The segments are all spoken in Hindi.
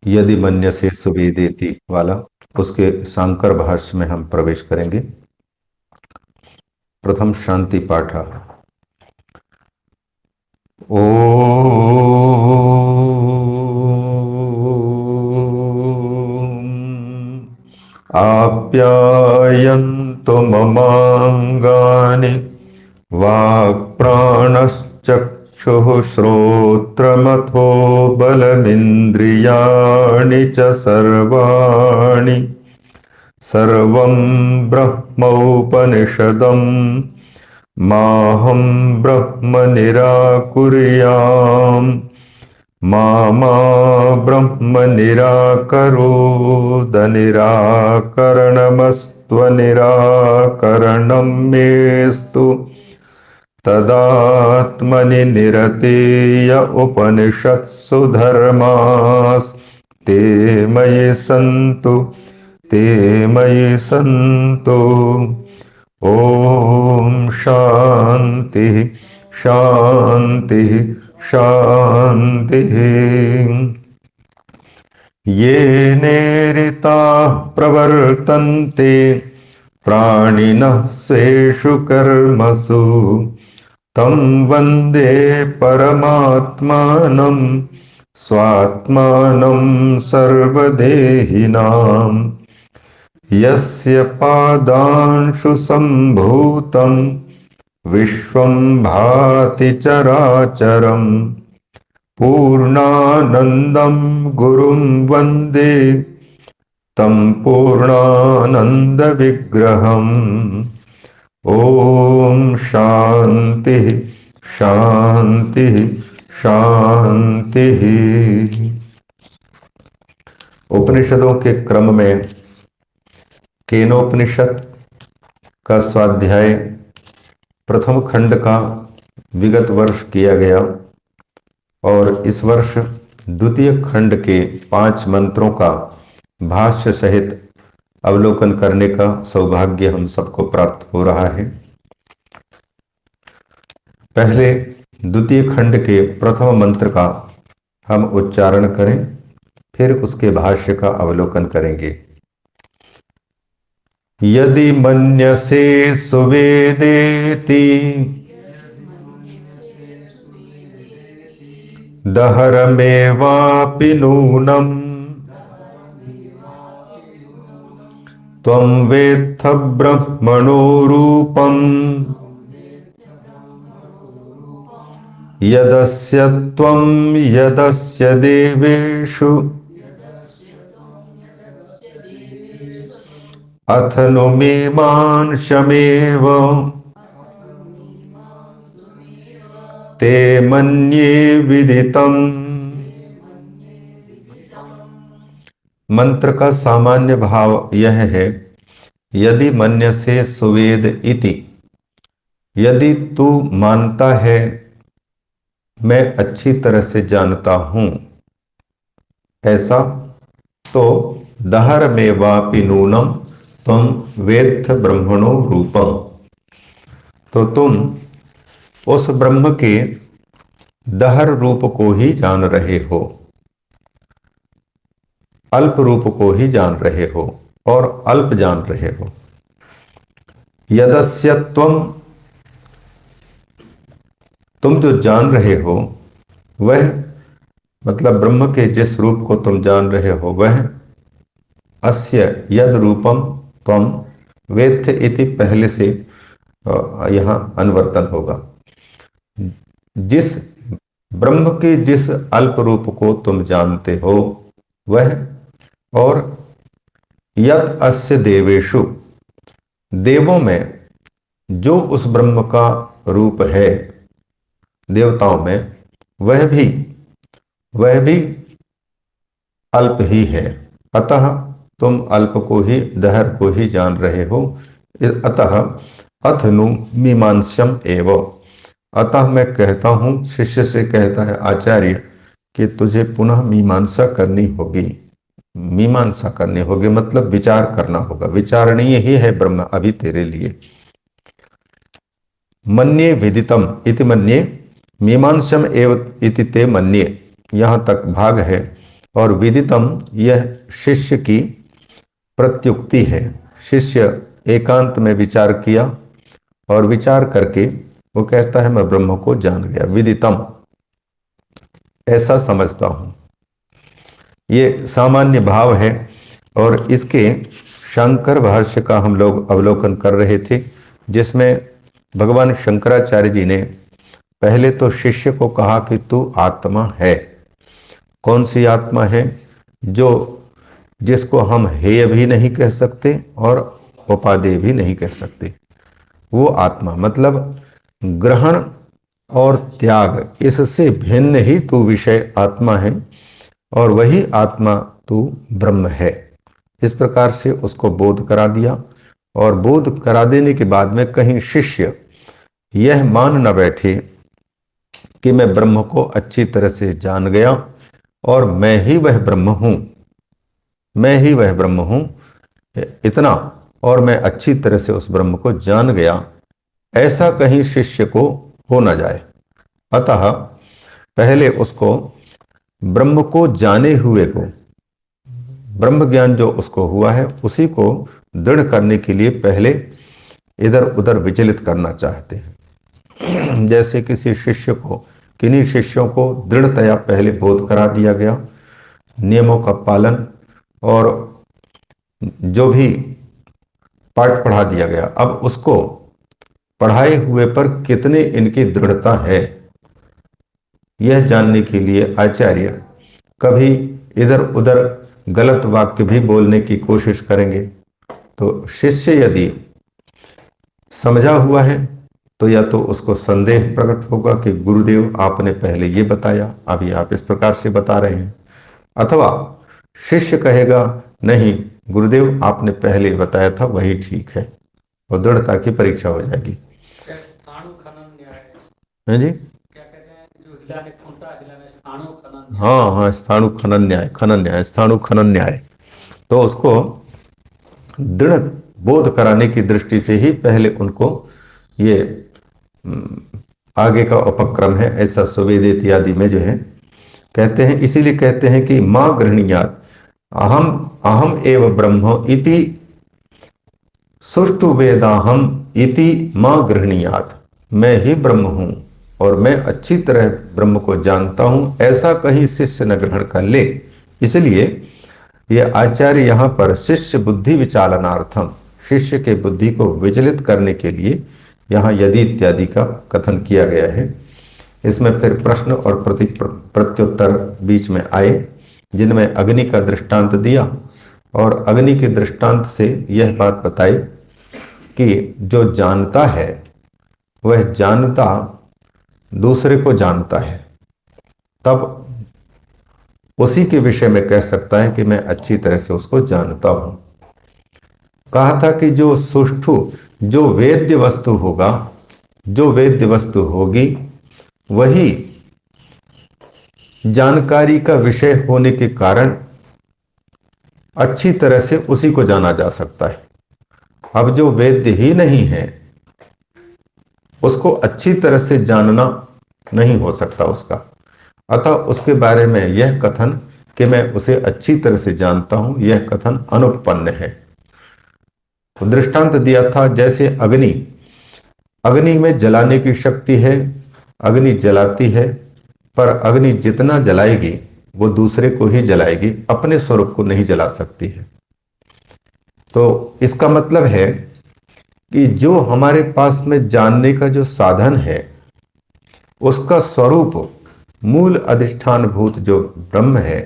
यदि मन्य से सुवेदेति वाला, उसके शांकर भाष्य में हम प्रवेश करेंगे। प्रथम शांति पाठ। ओ आप्यायन्तु ममाङ्गानि वाक्प्राणश्चक्षुः श्रोत्रमथो बलमिन्द्रियाणि च सर्वाणि सर्वं ब्रह्मोपनिषदं माहं ब्रह्म निराकुर्याम् मा ब्रह्म निराकरोद निराकरणमस्त्वनिराकरणं मेस्तु तदात्मनि निरतेय उपनिषत्सु धर्मास्ते मयि सन्तु। ॐ शान्ति शान्ति शान्तिः। ये नेरिताः प्रवर्तन्ते प्राणिनः स्वेषु कर्मसु तं वन्दे परमात्मानं स्वात्मानं सर्वदेहिनां यस्य पादांशु सम्भूतं विश्वं भाति चराचरं पूर्णानन्दं गुरुं वन्दे तं पूर्णानन्दविग्रहम्। ॐ शान्ति शान्ति शान्तिः। उपनिषदों के क्रम में केनोपनिषद का स्वाध्याय प्रथम खंड का विगत वर्ष किया गया और इस वर्ष द्वितीय खंड के 5 मंत्रों का भाष्य सहित अवलोकन करने का सौभाग्य हम सबको प्राप्त हो रहा है। पहले द्वितीय खंड के प्रथम मंत्र का हम उच्चारण करें, फिर उसके भाष्य का अवलोकन करेंगे। यदि मन्यसे सुवेदेति दहरमेवापि नूनम् त्वं वेत्थ ब्रह्मणो रूपम् यदस्य त्वं यदस्य देवेषु अथ नु मीमांसमेव ते मन्ये विदितम्। मंत्र का सामान्य भाव यह है, यदि मन्य से सुवेद इति, यदि तू मानता है मैं अच्छी तरह से जानता हूं ऐसा, तो दहर में वापि नूनम तुम वेत्थ ब्रह्मणो रूपम, तो तुम उस ब्रह्म के दहर रूप को ही जान रहे हो, अल्प रूप को ही जान रहे हो और अल्प जान रहे हो। यदस्य तुम जो जान रहे हो वह, मतलब ब्रह्म के जिस रूप को तुम जान रहे हो वह, अस्य यद रूपम त्वम वेत्थ इति पहले से यहाँ अनुवर्तन होगा। जिस ब्रह्म के जिस अल्प रूप को तुम जानते हो वह, और यत अस्य देवेषु, देवों में जो उस ब्रह्म का रूप है देवताओं में, वह भी अल्प ही है। अतः तुम अल्प को ही, दहर को ही जान रहे हो। अतः अथनु मीमांस्यम एव, अतः मैं कहता हूं, शिष्य से कहता है आचार्य कि तुझे पुनः मीमांसा करनी होगी। मीमांसा करनी होगी मतलब विचार करना होगा, विचारणीय ही है ब्रह्म अभी तेरे लिए। मन्ये विदितम इति मन्ये मीमांसम एव इति ते मन्ये, यहाँ तक भाग है। और विदितम यह शिष्य की प्रत्युक्ति है। शिष्य एकांत में विचार किया और विचार करके वो कहता है मैं ब्रह्म को जान गया, विदितम, ऐसा समझता हूं। ये सामान्य भाव है और इसके शंकर भाष्य का हम लोग अवलोकन कर रहे थे, जिसमें भगवान शंकराचार्य जी ने पहले तो शिष्य को कहा कि तू आत्मा है। कौन सी आत्मा है? जो जिसको हम हेय भी नहीं कह सकते और उपादेय भी नहीं कह सकते, वो आत्मा, मतलब ग्रहण और त्याग, इससे भिन्न ही तू विषय आत्मा है और वही आत्मा तू ब्रह्म है। इस प्रकार से उसको बोध करा दिया और बोध करा देने के बाद में कहीं शिष्य यह मान न बैठे कि मैं ब्रह्म को अच्छी तरह से जान गया और मैं ही वह ब्रह्म हूं, मैं ही वह ब्रह्म हूं, इतना, और मैं अच्छी तरह से उस ब्रह्म को जान गया, ऐसा कहीं शिष्य को हो न जाए। अतः पहले उसको ब्रह्म को जाने हुए को, ब्रह्म ज्ञान जो उसको हुआ है उसी को दृढ़ करने के लिए पहले इधर उधर विचलित करना चाहते हैं। जैसे किसी शिष्य को, किन्हीं शिष्यों को दृढ़तया पहले बोध करा दिया गया, नियमों का पालन और जो भी पाठ पढ़ा दिया गया, अब उसको पढ़ाए हुए पर कितने इनकी दृढ़ता है, यह जानने के लिए आचार्य कभी इधर उधर गलत वाक्य भी बोलने की कोशिश करेंगे। तो शिष्य यदि समझा हुआ है तो या तो उसको संदेह प्रकट होगा कि गुरुदेव आपने पहले ये बताया, अभी आप इस प्रकार से बता रहे हैं, अथवा शिष्य कहेगा नहीं गुरुदेव आपने पहले बताया था वही ठीक है, और दृढ़ता की परीक्षा हो जाएगी। है जी, क्या कहते हैं जो हिलाने खूंटा हिलाने स्थाणु खनन, हाँ हाँ, स्थाणु खनन न्याय, खनन न्याय, स्थाणु खनन न्याय। तो उसको दृढ़ बोध कराने की दृष्टि से ही पहले उनको ये आगे का उपक्रम है, ऐसा सुवेद इत्यादि में जो है कहते हैं। इसीलिए कहते हैं कि मां गृहणीयात अहम अहम एव ब्रह्म इति सुष्ठु वेदाहम इति मां गृहणीयात, मैं ही ब्रह्म हूं और मैं अच्छी तरह ब्रह्म को जानता हूं, ऐसा कहीं शिष्य न ग्रहण कर ले। इसलिए यह आचार्य यहां पर शिष्य बुद्धि विचालनार्थम, शिष्य के बुद्धि को विचलित करने के लिए यहाँ यदि इत्यादि का कथन किया गया है। इसमें फिर प्रश्न और प्रत्युत्तर बीच में आए, जिनमें अग्नि का दृष्टांत दिया और अग्नि के दृष्टांत से यह बात बताई कि जो जानता है वह जानता दूसरे को जानता है, तब उसी के विषय में कह सकता है कि मैं अच्छी तरह से उसको जानता हूं। कहा था कि जो सुष्ठु, जो वेद्य वस्तु होगा, जो वेद्य वस्तु होगी, वही जानकारी का विषय होने के कारण अच्छी तरह से उसी को जाना जा सकता है। अब जो वेद्य ही नहीं है उसको अच्छी तरह से जानना नहीं हो सकता उसका, अतः उसके बारे में यह कथन कि मैं उसे अच्छी तरह से जानता हूं, यह कथन अनुपपन्न है। दृष्टांत दिया था जैसे अग्नि, अग्नि में जलाने की शक्ति है, अग्नि जलाती है, पर अग्नि जितना जलाएगी वो दूसरे को ही जलाएगी, अपने स्वरूप को नहीं जला सकती है। तो इसका मतलब है कि जो हमारे पास में जानने का जो साधन है उसका स्वरूप मूल अधिष्ठान भूत जो ब्रह्म है,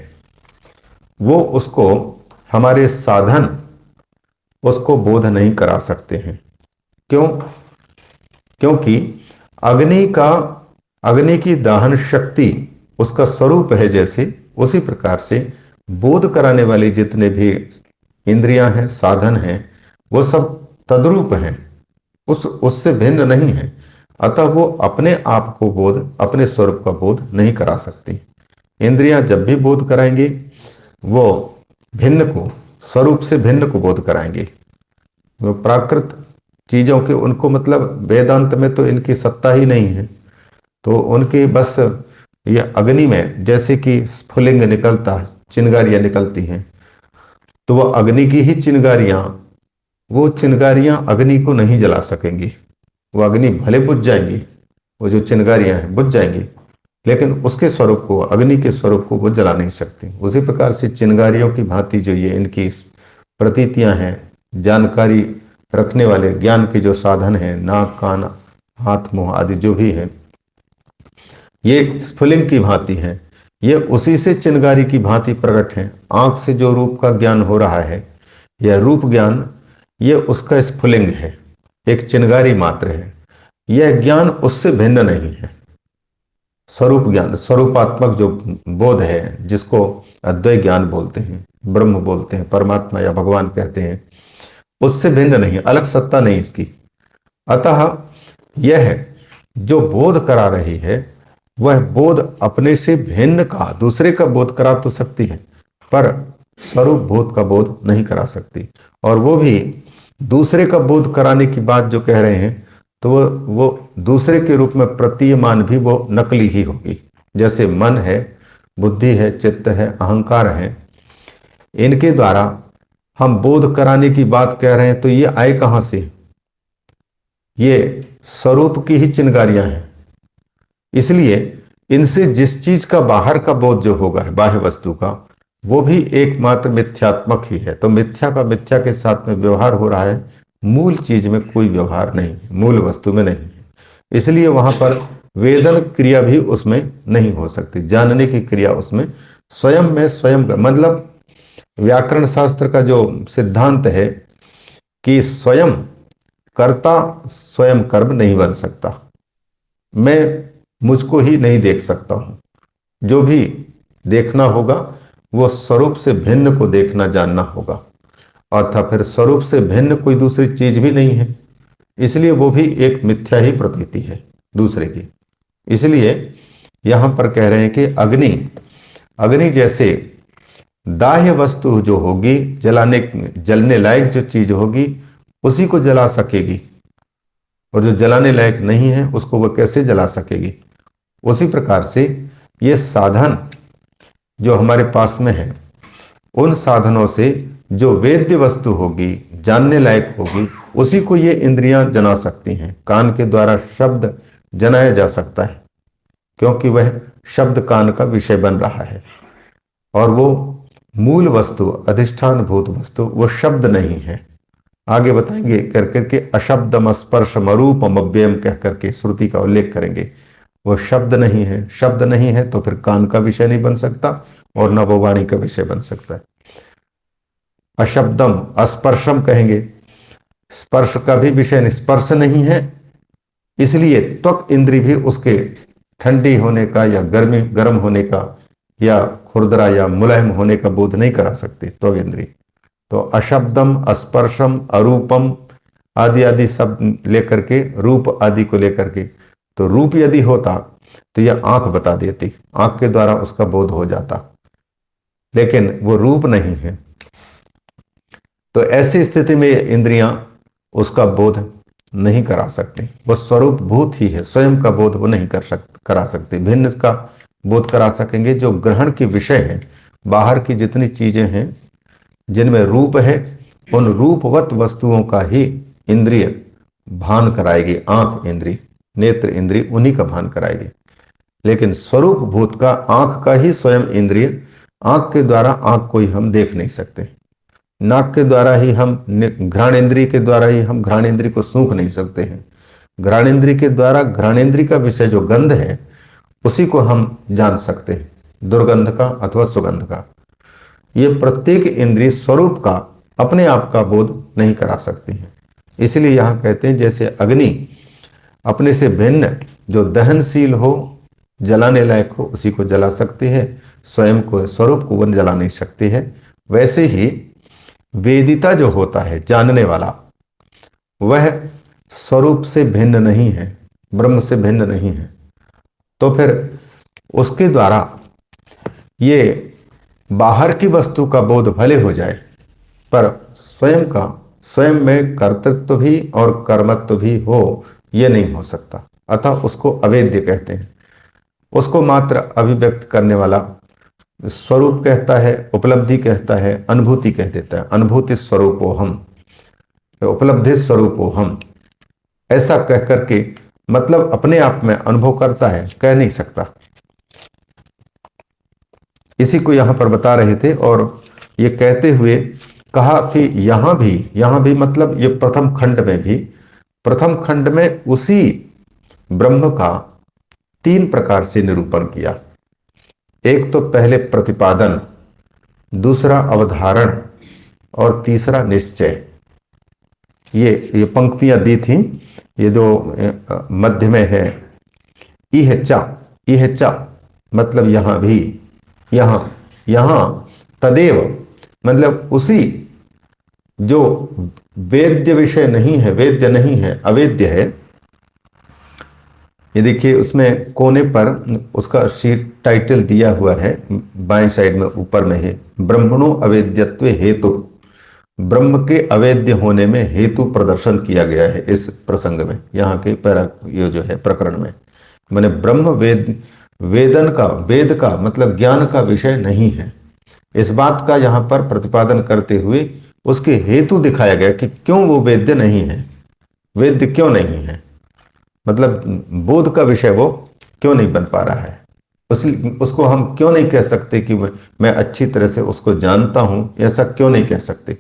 वो उसको हमारे साधन उसको बोध नहीं करा सकते हैं। क्यों? क्योंकि अग्नि की दहन शक्ति उसका स्वरूप है, जैसे उसी प्रकार से बोध कराने वाले जितने भी इंद्रियां हैं, साधन हैं, वो सब तद्रूप हैं, उससे भिन्न नहीं है। अतः वो अपने आप को बोध, अपने स्वरूप का बोध नहीं करा सकती। इंद्रियां जब भी बोध कराएंगी वो भिन्न को, स्वरूप से भिन्न को बोध कराएंगे। वो प्राकृत चीजों के, उनको मतलब वेदांत में तो इनकी सत्ता ही नहीं है, तो उनके बस ये अग्नि में जैसे कि स्फुलिंग निकलता है, चिंगारियां निकलती हैं, तो वह अग्नि की ही चिंगारियां, वो चिंगारियां अग्नि को नहीं जला सकेंगी। वो अग्नि भले बुझ जाएंगी, वो जो चिंगारियां हैं बुझ जाएंगी, लेकिन उसके स्वरूप को, अग्नि के स्वरूप को वो जला नहीं सकती। उसी प्रकार से चिंगारियों की भांति जो ये इनकी प्रतीतियां हैं, जानकारी रखने वाले ज्ञान के जो साधन हैं, नाक कान हाथ मुंह आदि जो भी है, ये स्फुलिंग की भांति हैं। ये उसी से चिंगारी की भांति प्रकट हैं। आंख से जो रूप का ज्ञान हो रहा है, यह रूप ज्ञान, ये उसका स्फुलिंग है, एक चिंगारी मात्र है। यह ज्ञान उससे भिन्न नहीं है। स्वरूप ज्ञान, स्वरूपात्मक जो बोध है, जिसको अद्वैत ज्ञान बोलते हैं, ब्रह्म बोलते हैं, परमात्मा या भगवान कहते हैं, उससे भिन्न नहीं, अलग सत्ता नहीं इसकी। अतः यह जो बोध करा रही है, वह बोध अपने से भिन्न का, दूसरे का बोध करा तो सकती है, पर स्वरूप बोध का बोध नहीं करा सकती। और वो भी दूसरे का बोध कराने की बात जो कह रहे हैं, तो वो दूसरे के रूप में प्रतीयमान भी वो नकली ही होगी। जैसे मन है, बुद्धि है, चित्त है, अहंकार है, इनके द्वारा हम बोध कराने की बात कह रहे हैं, तो ये आए कहां से? ये स्वरूप की ही चिंगारियां हैं। इसलिए इनसे जिस चीज का बाहर का बोध जो होगा, बाह्य वस्तु का, वो भी एकमात्र मिथ्यात्मक ही है। तो मिथ्या का मिथ्या के साथ में व्यवहार हो रहा है, मूल चीज में कोई व्यवहार नहीं है, मूल वस्तु में नहीं है। इसलिए वहां पर वेदन क्रिया भी उसमें नहीं हो सकती, जानने की क्रिया उसमें स्वयं में स्वयं का, मतलब व्याकरण शास्त्र का जो सिद्धांत है कि स्वयं कर्ता स्वयं कर्म नहीं बन सकता। मैं मुझको ही नहीं देख सकता हूं, जो भी देखना होगा वो स्वरूप से भिन्न को देखना जानना होगा, अर्थात फिर स्वरूप से भिन्न कोई दूसरी चीज भी नहीं है। इसलिए वो भी एक मिथ्या ही प्रतीति है दूसरे की। इसलिए यहां पर कह रहे हैं कि अग्नि, अग्नि जैसे दाह्य वस्तु जो होगी, जलने लायक जो चीज होगी, उसी को जला सकेगी, और जो जलाने लायक नहीं है उसको वह कैसे जला सकेगी? उसी प्रकार से ये साधन जो हमारे पास में है, उन साधनों से जो वेद्य वस्तु होगी, जानने लायक होगी, उसी को ये इंद्रियां जना सकती हैं। कान के द्वारा शब्द जनाया जा सकता है, क्योंकि वह शब्द कान का विषय बन रहा है, और वो मूल वस्तु, अधिष्ठान भूत वस्तु, वो शब्द नहीं है। आगे बताएंगे कर करके अशब्दम स्पर्शम अरूपम अव्ययम कह करके श्रुति का उल्लेख करेंगे। वो शब्द नहीं है, शब्द नहीं है तो फिर कान का विषय नहीं बन सकता, और न वो वाणी का विषय बन सकता है। अशब्दम अस्पर्शम कहेंगे, स्पर्श का भी विषय नहीं, स्पर्श नहीं है, इसलिए त्वक इंद्री भी उसके ठंडी होने का या गर्म होने का या खुरदरा या मुलायम होने का बोध नहीं करा सकते त्वक इंद्री। तो अशब्दम, अस्पर्शम, अरूपम आदि आदि सब लेकर के, रूप आदि को लेकर के, तो रूप यदि होता तो यह आंख बता देती, आंख के द्वारा उसका बोध हो जाता, लेकिन वो रूप नहीं है। तो ऐसी स्थिति में इंद्रियां उसका बोध नहीं करा सकती। वो स्वरूप भूत ही है, स्वयं का बोध वो नहीं करा सकती। भिन्न का बोध करा सकेंगे जो ग्रहण के विषय है। बाहर की जितनी चीजें हैं जिनमें रूप है, उन रूपवत वस्तुओं का ही इंद्रिय भान कराएगी। आंख इंद्री, नेत्र इंद्री, उन्हीं का भान कराएगी। लेकिन स्वरूप भूत का आंख का ही स्वयं इंद्रिय, आंख के द्वारा आंख को ही हम देख नहीं सकते, नाक के द्वारा ही हम, घ्राणेन्द्रिय के द्वारा ही हम घ्राणेन्द्रिय को सूंघ नहीं सकते हैं। घ्राणेन्द्रिय के द्वारा घ्राणेन्द्रिय का विषय जो गंध है, उसी को हम जान सकते हैं, दुर्गंध का अथवा सुगंध का। ये प्रत्येक इंद्रिय स्वरूप का, अपने आप का बोध नहीं करा सकती है। इसलिए यहां कहते हैं जैसे अग्नि अपने से भिन्न जो दहनशील हो, जलाने लायक हो, उसी को जला सकती है, स्वयं को, स्वरूप को वो जला नहीं सकती है। वैसे ही वेदिता जो होता है, जानने वाला, वह स्वरूप से भिन्न नहीं है, ब्रह्म से भिन्न नहीं है। तो फिर उसके द्वारा ये बाहर की वस्तु का बोध भले हो जाए, पर स्वयं का, स्वयं में कर्तृत्व भी और कर्मत्व भी हो, यह नहीं हो सकता। अतः उसको अवेद्य कहते हैं। उसको मात्र अभिव्यक्त करने वाला स्वरूप कहता है, उपलब्धि कहता है, अनुभूति कह देता है। अनुभूति स्वरूपो हम, उपलब्धि स्वरूपो हम, ऐसा कह करके मतलब अपने आप में अनुभव करता है, कह नहीं सकता। इसी को यहां पर बता रहे थे। और ये कहते हुए कहा कि यहां भी मतलब ये प्रथम खंड में भी, प्रथम खंड में उसी ब्रह्म का 3 प्रकार से निरूपण किया। एक तो पहले प्रतिपादन, दूसरा अवधारण और तीसरा निश्चय। ये पंक्तियां दी थी, ये दो मध्य में है। इह चा मतलब यहां भी, यहां तदेव मतलब उसी जो वेद्य विषय नहीं है, वेद्य नहीं है, अवेद्य है। ये देखिए उसमें कोने पर उसका शीट टाइटल दिया हुआ है, बाएं साइड में ऊपर में है, ब्रह्मणो अवेद्यत्व हेतु। ब्रह्म के अवेद्य होने में हेतु प्रदर्शन किया गया है इस प्रसंग में, यहाँ के ये जो है प्रकरण में। माने ब्रह्म वेद का मतलब ज्ञान का विषय नहीं है, इस बात का यहाँ पर प्रतिपादन करते हुए उसके हेतु दिखाया गया कि क्यों वो वेद्य नहीं है, वेद्य क्यों नहीं है, मतलब बोध का विषय वो क्यों नहीं बन पा रहा है। उसको हम क्यों नहीं कह सकते कि मैं अच्छी तरह से उसको जानता हूं, ऐसा क्यों नहीं कह सकते।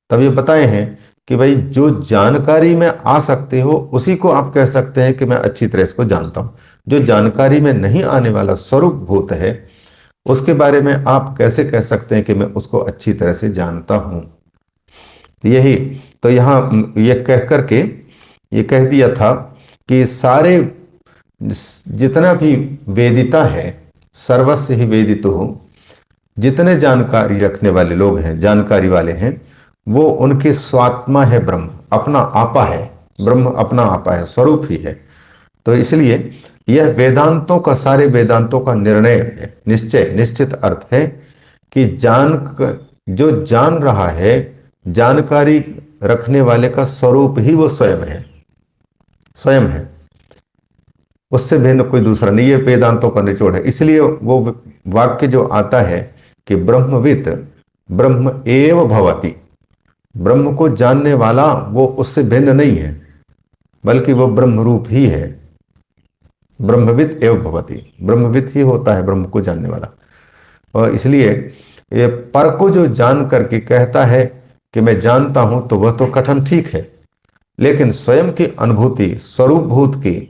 तब ये बताए हैं कि भाई जो जानकारी में आ सकते हो उसी को आप कह सकते हैं कि मैं अच्छी तरह इसको जानता हूं। जो जानकारी में नहीं आने वाला स्वरूप भूत है उसके बारे में आप कैसे कह सकते हैं कि मैं उसको अच्छी तरह से जानता हूं। यही तो यहाँ ये कह करके ये कह दिया था कि सारे जितना भी वेदिता है सर्वस्व ही वेदित हो, जितने जानकारी रखने वाले लोग हैं, जानकारी वाले हैं, वो उनके स्वात्मा है ब्रह्म, अपना आपा है, ब्रह्म अपना आपा है, स्वरूप ही है। तो इसलिए यह वेदांतों का, सारे वेदांतों का निर्णय है, निश्चय, निश्चित अर्थ है कि जो जान रहा है, जानकारी रखने वाले का स्वरूप ही वो स्वयं है, स्वयं है, उससे भिन्न कोई दूसरा नहीं। ये वेदांतों का निचोड़ है। इसलिए वो वाक्य जो आता है कि ब्रह्मवित् ब्रह्म एव भवति, ब्रह्म को जानने वाला वो उससे भिन्न नहीं है बल्कि वो ब्रह्म रूप ही है। ब्रह्मवित् एव भवति, ब्रह्मवित् ही होता है ब्रह्म को जानने वाला। और इसलिए ये पर को जो जान करके कहता है कि मैं जानता हूं तो वह तो कथन ठीक है, लेकिन स्वयं की अनुभूति स्वरूप भूत की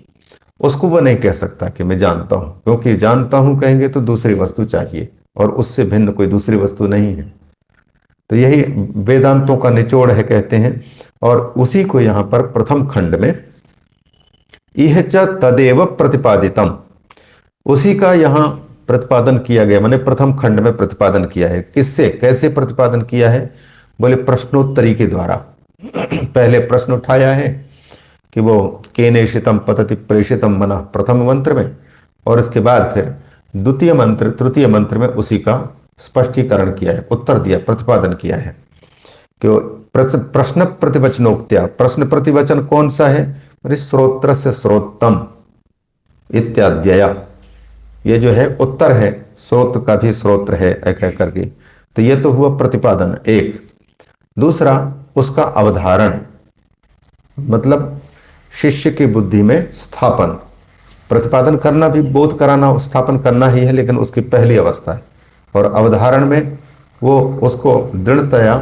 उसको वह नहीं कह सकता कि मैं जानता हूं, क्योंकि जानता हूं कहेंगे तो दूसरी वस्तु चाहिए और उससे भिन्न कोई दूसरी वस्तु नहीं है। तो यही वेदांतों का निचोड़ है कहते हैं। और उसी को यहां पर प्रथम खंड में इह च तदेव प्रतिपादितम, उसी का यहां प्रतिपादन किया गया, मैंने प्रथम खंड में प्रतिपादन किया है। किससे, कैसे प्रतिपादन किया है? बोले प्रश्नोत्तरी के द्वारा। पहले प्रश्न उठाया है कि वो केनेशितम पतति प्रेषितम मना प्रथम मंत्र में, और इसके बाद फिर द्वितीय मंत्र तृतीय मंत्र में उसी का स्पष्टीकरण किया है, उत्तर दिया, प्रतिपादन किया है कि प्रश्न प्रतिवचनोक्त्या, प्रश्न प्रतिवचन कौन सा है? श्रोत्र से श्रोत्तम इत्याद्यया, ये जो है उत्तर है, श्रोत्र का भी श्रोत्र है कह करके। तो ये तो हुआ प्रतिपादन एक। दूसरा उसका अवधारण, मतलब शिष्य की बुद्धि में स्थापन। प्रतिपादन करना भी बोध कराना, स्थापन करना ही है, लेकिन उसकी पहली अवस्था है। और अवधारण में वो उसको दृढ़तया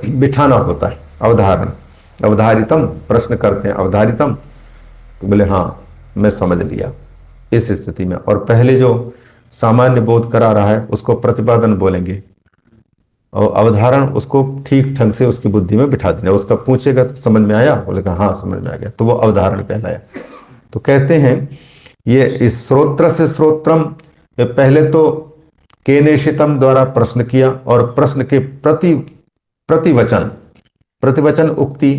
बिठाना होता है। अवधारण, अवधारितम, प्रश्न करते हैं अवधारितम, तो बोले हाँ मैं समझ लिया इस स्थिति में। और पहले जो सामान्य बोध करा रहा है उसको प्रतिपादन बोलेंगे, और अवधारण उसको ठीक ढंग से उसकी बुद्धि में बिठा देना। उसका पूछेगा तो समझ में आया, बोलेगा हाँ समझ में आ गया, तो वो अवधारण कहलाया। तो कहते हैं ये इस श्रोत्र से श्रोत्रम, ये पहले तो केनेशितम द्वारा प्रश्न किया, और प्रश्न के प्रतिवचन, प्रतिवचन उक्ति,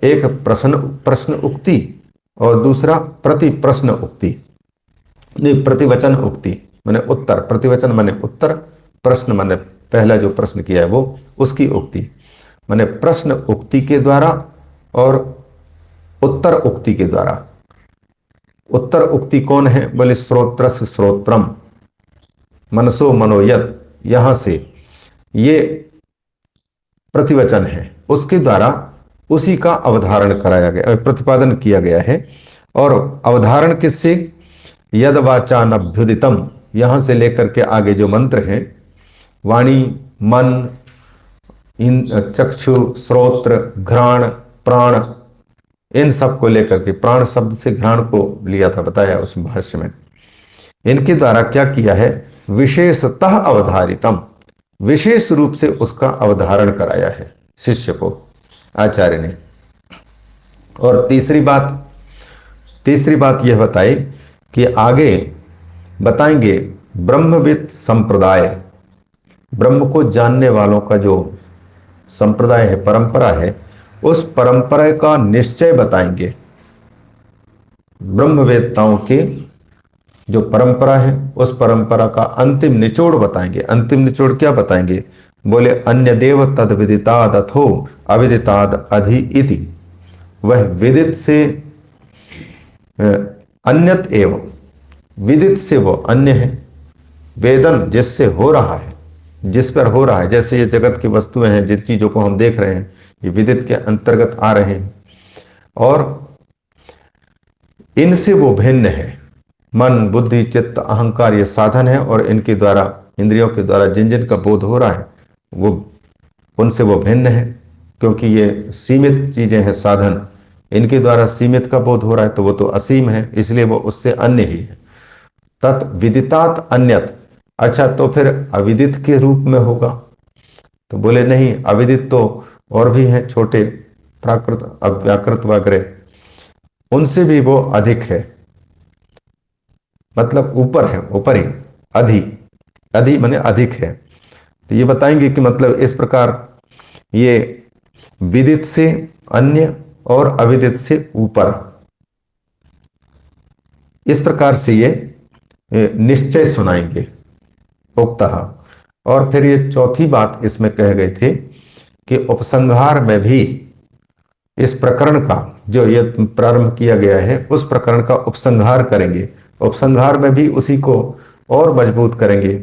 एक प्रश्न उक्ति और दूसरा प्रति प्रश्न उक्ति, नहीं प्रतिवचन उक्ति माने उत्तर, प्रतिवचन माने उत्तर, प्रश्न माने पहला जो प्रश्न किया है वो उसकी उक्ति, माने प्रश्न उक्ति के द्वारा और उत्तर उक्ति के द्वारा। उत्तर उक्ति कौन है? बोले श्रोत्र से श्रोत्रम, मनसो मनोयत, यहां से ये प्रतिवचन है, उसके द्वारा उसी का अवधारण कराया गया, प्रतिपादन किया गया है। और अवधारण किससे? यद वाचानभ्युदितम, यहां से लेकर के आगे जो मंत्र हैं, वाणी, मन, इन चक्षु, श्रोत्र, घ्राण, प्राण, इन सब को लेकर के, प्राण शब्द से घ्राण को लिया था, बताया उस भाष्य में, इनके द्वारा क्या किया है? विशेषतः अवधारितम, विशेष रूप से उसका अवधारण कराया है शिष्य को, आचार्य ने। और तीसरी बात यह बताई कि आगे बताएंगे ब्रह्मविद संप्रदाय, ब्रह्म को जानने वालों का जो संप्रदाय है, परंपरा है, उस परंपरा का निश्चय बताएंगे। ब्रह्मवेत्ताओं की जो परंपरा है, उस परंपरा का अंतिम निचोड़ बताएंगे। अंतिम निचोड़ क्या बताएंगे? बोले अन्य देव तद विदिताद अथो अविदिताद अधि इति, वह विदित से अन्यत एवं, विदित से वो अन्य है, वेदन जिससे हो रहा है, जिस पर हो रहा है, जैसे ये जगत की वस्तुएं हैं, जिन चीजों को हम देख रहे हैं, ये विदित के अंतर्गत आ रहे हैं, और इनसे वो भिन्न है। मन, बुद्धि, चित्त, अहंकार ये साधन है, और इनके द्वारा, इंद्रियों के द्वारा जिन जिन का बोध हो रहा है, वो उनसे वो भिन्न है, क्योंकि ये सीमित चीजें हैं, साधन, इनके द्वारा सीमित का बोध हो रहा है, तो वो तो असीम है, इसलिए वो उससे अन्य ही है। तत् विदितात अन्यत, अच्छा तो फिर अविदित के रूप में होगा? तो बोले नहीं, अविदित तो और भी हैं, छोटे प्राकृत, अव्याकृत वगैरह, उनसे भी वो अधिक है, मतलब ऊपर है, ऊपर ही, अधि माने अधिक है। तो ये बताएंगे कि मतलब इस प्रकार ये विदित से अन्य और अविदित से ऊपर, इस प्रकार से ये निश्चय सुनाएंगे उक्तः। और फिर ये चौथी बात इसमें कह गए थे कि उपसंहार में भी इस प्रकरण का जो ये प्रारंभ किया गया है, उस प्रकरण का उपसंहार करेंगे। उपसंहार में भी उसी को और मजबूत करेंगे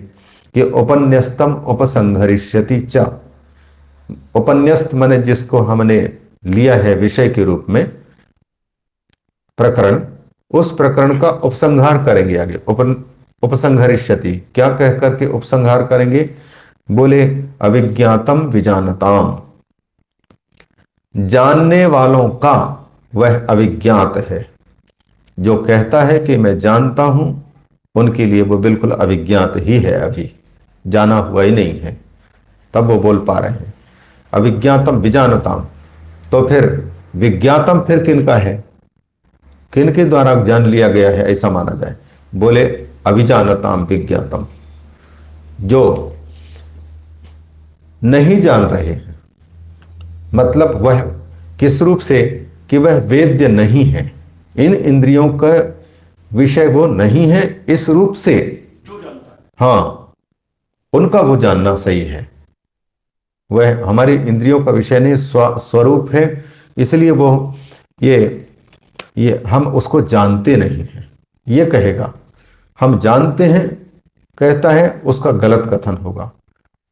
कि उपन्यस्तम उपसंहरिष्यति च, उपन्यस्त माने जिसको हमने लिया है विषय के रूप में प्रकरण, उस प्रकरण का उपसंहार करेंगे आगे। उपसंहरिष्यति क्या कह करके उपसंहार करेंगे? बोले अविज्ञातम विजानताम, जानने वालों का वह अविज्ञात है। जो कहता है कि मैं जानता हूं, उनके लिए वो बिल्कुल अविज्ञात ही है, अभी जाना हुआ ही नहीं है, तब वो बोल पा रहे हैं। अविज्ञातम विजानताम, तो फिर विज्ञातम फिर किनका है, किनके द्वारा जान लिया गया है, ऐसा माना जाए? बोले अभिजानताम विज्ञातम, जो नहीं जान रहे हैं, मतलब वह किस रूप से? कि वह वेद्य नहीं है, इन इंद्रियों का विषय वो नहीं है, इस रूप से जो जानता है, हाँ, उनका वो जानना सही है। वह हमारी इंद्रियों का विषय नहीं, स्वरूप है, इसलिए वो ये हम उसको जानते नहीं हैं, ये कहेगा। हम जानते हैं कहता है, उसका गलत कथन होगा।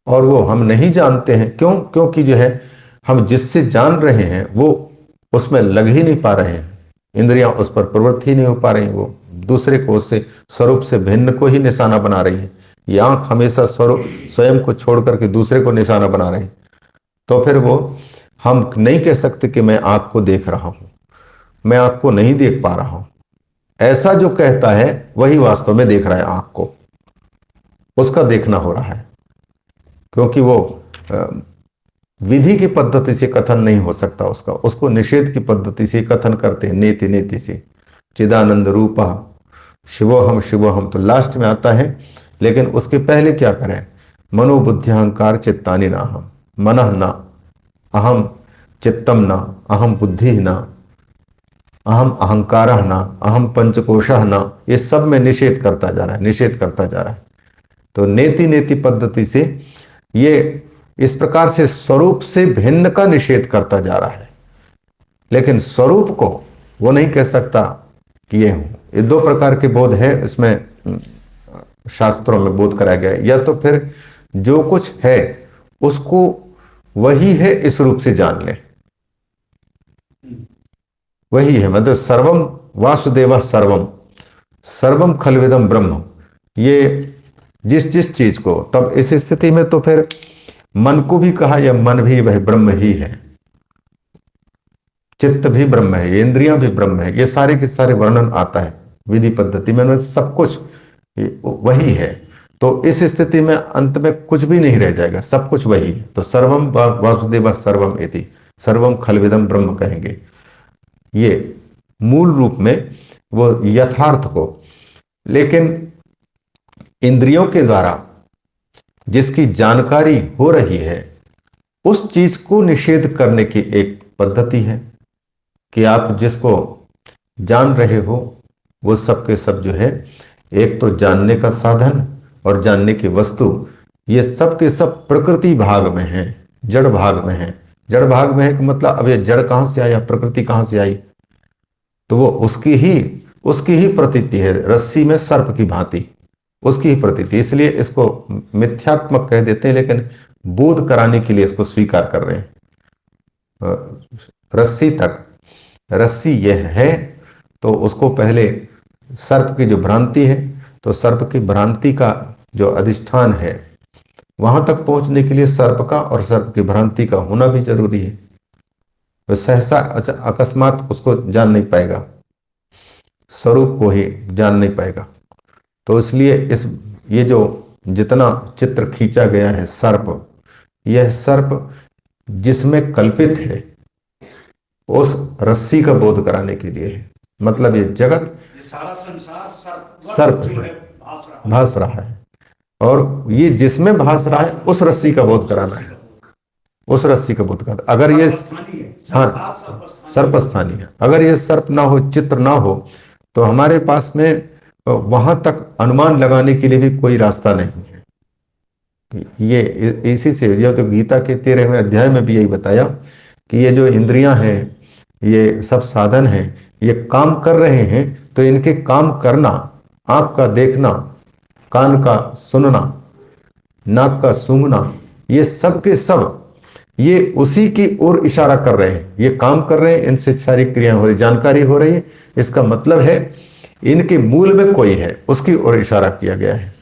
और वो हम नहीं जानते हैं, क्यों? क्योंकि जो है हम जिससे जान रहे हैं वो उसमें लग ही नहीं पा रहे हैं, इंद्रियां उस पर प्रवृत्त ही नहीं हो पा रही, वो दूसरे को, उससे स्वरूप से भिन्न को ही निशाना बना रही है। ये आंख हमेशा स्वरूप स्वयं को छोड़ करके दूसरे को निशाना बना रहे हैं। तो फिर वो हम नहीं कह सकते कि मैं आंख को देख रहा हूं, मैं आंख को नहीं देख पा रहा हूं। ऐसा जो कहता है वही वास्तव में देख रहा है आंख को, उसका देखना हो रहा है, क्योंकि वो विधि की पद्धति से कथन नहीं हो सकता उसका, उसको निषेध की पद्धति से कथन करते हैं, नेति नेति से। चिदानंद रूपा शिवोहम तो लास्ट में आता है, लेकिन उसके पहले क्या करें? मनोबुद्धि अहंकार चित्तानि नाहम, मनः न अहम, चित्तम न अहम, बुद्धि न अहम, अहंकार न अहम, पंचकोश न, ये सब में निषेध करता जा रहा है, निषेध करता जा रहा है। तो नेति नेति पद्धति से ये इस प्रकार से स्वरूप से भिन्न का निषेध करता जा रहा है, लेकिन स्वरूप को वो नहीं कह सकता कि ये हूं। ये दो प्रकार के बोध है इसमें, शास्त्रों में बोध कराया गया है, या तो फिर जो कुछ है उसको वही है इस रूप से जान ले, वही है। मतलब सर्वम वासुदेव सर्वम, सर्वम खलविदम ब्रह्म, ये जिस जिस चीज को, तब इस स्थिति में तो फिर मन को भी कहा, यह मन भी वह ब्रह्म ही है, चित्त भी ब्रह्म है, ये इंद्रियां भी ब्रह्म है, ये सारे के सारे वर्णन आता है विधि पद्धति में, सब कुछ वही है। तो इस स्थिति में अंत में कुछ भी नहीं रह जाएगा, सब कुछ वही है। तो सर्वम वासुदेव सर्वम इति, सर्वम खलविदम ब्रह्म कहेंगे, ये मूल रूप में वो यथार्थ को। लेकिन इंद्रियों के द्वारा जिसकी जानकारी हो रही है, उस चीज को निषेध करने की एक पद्धति है कि आप जिसको जान रहे हो वो सब के सब जो है, एक तो जानने का साधन और जानने की वस्तु, ये सब के सब प्रकृति भाग में है, जड़ भाग में है। जड़ भाग में है कि मतलब अब ये जड़ कहां से आया, प्रकृति कहां से आई, तो वो उसकी ही प्रतीति है, रस्सी में सर्प की भांति उसकी ही प्रतीति। इसलिए इसको मिथ्यात्मक कह देते हैं, लेकिन बोध कराने के लिए इसको स्वीकार कर रहे हैं। रस्सी तक, रस्सी यह है, तो उसको पहले सर्प की जो भ्रांति है, तो सर्प की भ्रांति का जो अधिष्ठान है, वहां तक पहुंचने के लिए सर्प का और सर्प की भ्रांति का होना भी जरूरी है। तो सहसा अकस्मात उसको जान नहीं पाएगा, स्वरूप को ही जान नहीं पाएगा। तो इसलिए ये जो जितना चित्र खींचा गया है सर्प, यह सर्प जिसमें कल्पित है उस रस्सी का बोध कराने के लिए है। मतलब ये जगत, ये सारा संसार सर्प जो है भास रहा है, और ये जिसमें भास रहा है उस रस्सी का बोध कराना है, उस रस्सी का बोध कराना। अगर ये हाँ सर्प स्थानीय है, अगर ये सर्प ना हो, चित्र ना हो, तो हमारे पास में वहां तक अनुमान लगाने के लिए भी कोई रास्ता नहीं है। ये इसी से जो तो गीता के 13वें अध्याय में भी यही बताया कि ये जो इंद्रियां हैं, ये सब साधन हैं, ये काम कर रहे हैं, तो इनके काम करना, आंख का देखना, कान का सुनना, नाक का सूंघना, ये सब के सब ये उसी की ओर इशारा कर रहे हैं। ये काम कर रहे हैं, इनसे सारी क्रियाएं हो रही, जानकारी हो रही है। इसका मतलब है इनके मूल में कोई है, उसकी ओर इशारा किया गया है,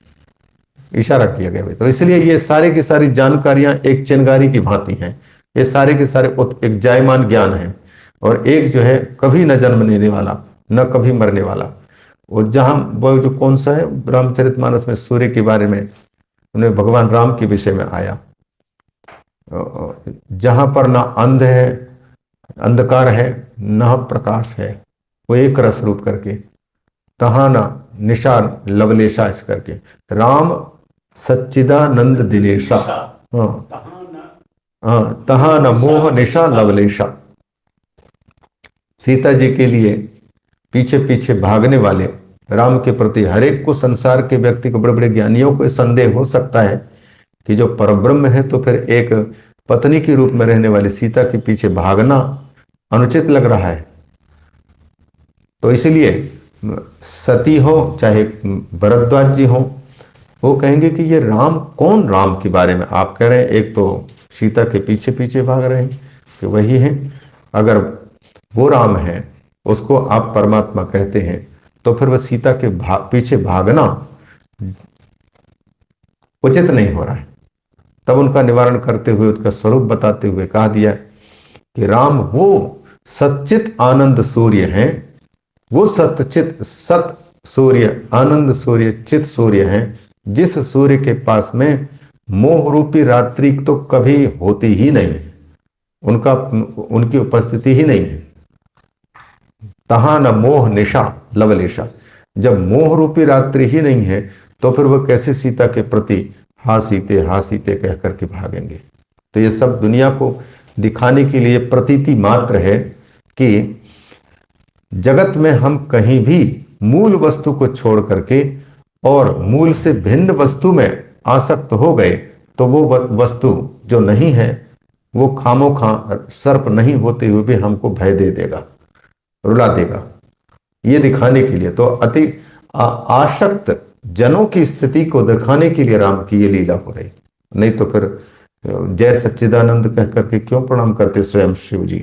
इशारा किया गया है। तो इसलिए ये सारी की सारी जानकारियां एक चिंगारी की भांति हैं, ये सारे के सारे एक जायमान ज्ञान है, और एक जो है कभी न जन्म लेने वाला, न कभी मरने वाला। और जहां वो जो कौन सा है, रामचरितमानस में सूर्य के बारे में उन्हें भगवान राम के विषय में आया, जहां पर ना अंध है, अंधकार है, न प्रकाश है, वो एक रस रूप करके, तहां ना निशा लवलेशा इस करके, राम सच्चिदानंद दिनेशा, हाँ तहां न मोह निशा लवलेशा। सीता जी के लिए पीछे पीछे भागने वाले राम के प्रति हर एक को, संसार के व्यक्ति को, बड़े बड़े ज्ञानियों को संदेह हो सकता है कि जो परब्रह्म है, तो फिर एक पत्नी के रूप में रहने वाली सीता के पीछे भागना अनुचित लग रहा है। तो इसलिए सती हो चाहे भरद्वाज जी हो, वो कहेंगे कि ये राम, कौन राम के बारे में आप कह रहे हैं, एक तो सीता के पीछे पीछे भाग रहे हैं कि वही है। अगर वो राम है, उसको आप परमात्मा कहते हैं, तो फिर वह सीता के पीछे भागना उचित नहीं हो रहा है। तब उनका निवारण करते हुए, उसका स्वरूप बताते हुए कहा दिया कि राम वो सच्चित आनंद सूर्य हैं, वो सतचित सत सूर्य, आनंद सूर्य, चित सूर्य हैं, जिस सूर्य के पास में मोह रूपी रात्रि तो कभी होती ही नहीं है, उनकी उपस्थिति ही नहीं है। तहां न मोह निशा लवलेशा, जब मोह रूपी रात्रि ही नहीं है, तो फिर वह कैसे सीता के प्रति हा सीते कह करके भागेंगे। तो ये सब दुनिया को दिखाने के लिए प्रतीति मात्र है कि जगत में हम कहीं भी मूल वस्तु को छोड़ करके और मूल से भिन्न वस्तु में आसक्त हो गए, तो वो वस्तु जो नहीं है, वो खामोखा सर्प नहीं होते हुए भी हमको भय दे देगा, रुला देगा, ये दिखाने के लिए। तो अति आसक्त जनों की स्थिति को दिखाने के लिए राम की ये लीला हो रही, नहीं तो फिर जय सच्चिदानंद कह करके क्यों प्रणाम करते स्वयं शिव जी।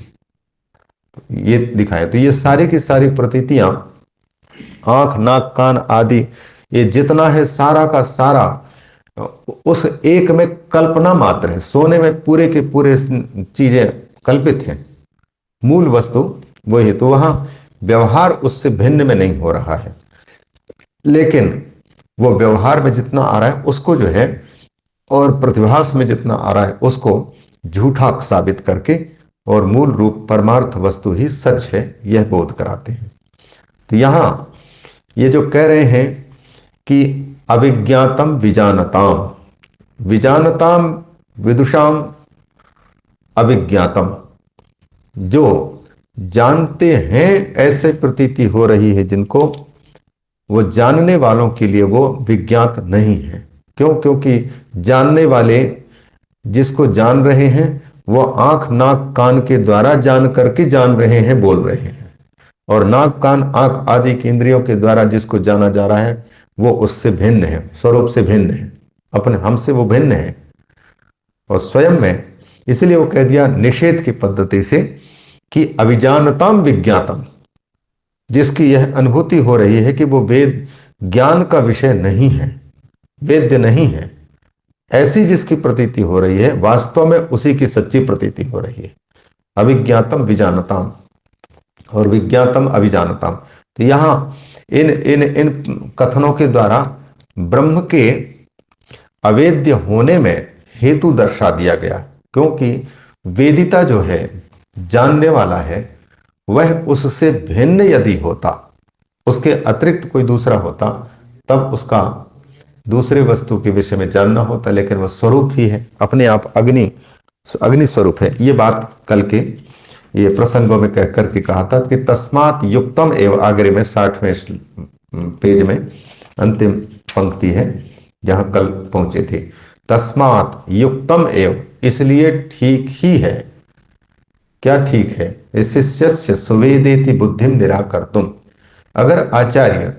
ये दिखाए तो ये सारी की सारी प्रतीतियां, आंख नाक कान आदि ये जितना है सारा का सारा उस एक में कल्पना मात्र है। सोने में पूरे के पूरे चीजें कल्पित हैं, मूल वस्तु वही, तो वहां व्यवहार उससे भिन्न में नहीं हो रहा है, लेकिन वो व्यवहार में जितना आ रहा है उसको जो है, और प्रतिभास में जितना आ रहा है उसको झूठा साबित करके और मूल रूप परमार्थ वस्तु ही सच है यह बोध कराते हैं। तो यहां ये जो कह रहे हैं कि अविज्ञातम विजानताम, विजानताम विदुषाम अविज्ञातम, जो जानते हैं ऐसे प्रतीति हो रही है जिनको, वो जानने वालों के लिए वो विज्ञात नहीं है। क्यों? क्योंकि जानने वाले जिसको जान रहे हैं वो आंख नाक कान के द्वारा जान करके जान रहे हैं, बोल रहे हैं, और नाक कान आंख आदि के इंद्रियों के द्वारा जिसको जाना जा रहा है वो उससे भिन्न है, स्वरूप से भिन्न है, अपने हमसे वो भिन्न है और स्वयं में। इसलिए वो कह दिया निषेध की पद्धति से कि अविजानताम विज्ञातम, जिसकी यह अनुभूति हो रही है कि वो वेद ज्ञान का विषय नहीं है, वेद्य नहीं है, ऐसी जिसकी प्रतीति हो रही है वास्तव में उसी की सच्ची प्रतीति हो रही है। अविज्ञातम विजानताम और विज्ञातम अविजानताम। तो यहां इन इन इन कथनों के द्वारा ब्रह्म के अवेद्य होने में हेतु दर्शा दिया गया, क्योंकि वेदिता जो है, जानने वाला है, वह उससे भिन्न यदि होता, उसके अतिरिक्त कोई दूसरा होता, तब उसका दूसरे वस्तु के विषय में जानना होता, लेकिन वह स्वरूप ही है, अपने आप अग्नि स्वरूप है। ये बात कल के ये प्रसंगों में कह करके कहा था कि तस्मात युक्तम एवं, आगे में 60वें पेज में अंतिम पंक्ति है जहां कल पहुंचे थे। तस्मात युक्तम एवं, इसलिए ठीक ही है। क्या ठीक है? शिष्य सुवेदेति बुद्धिम निराकर्तुम, अगर आचार्य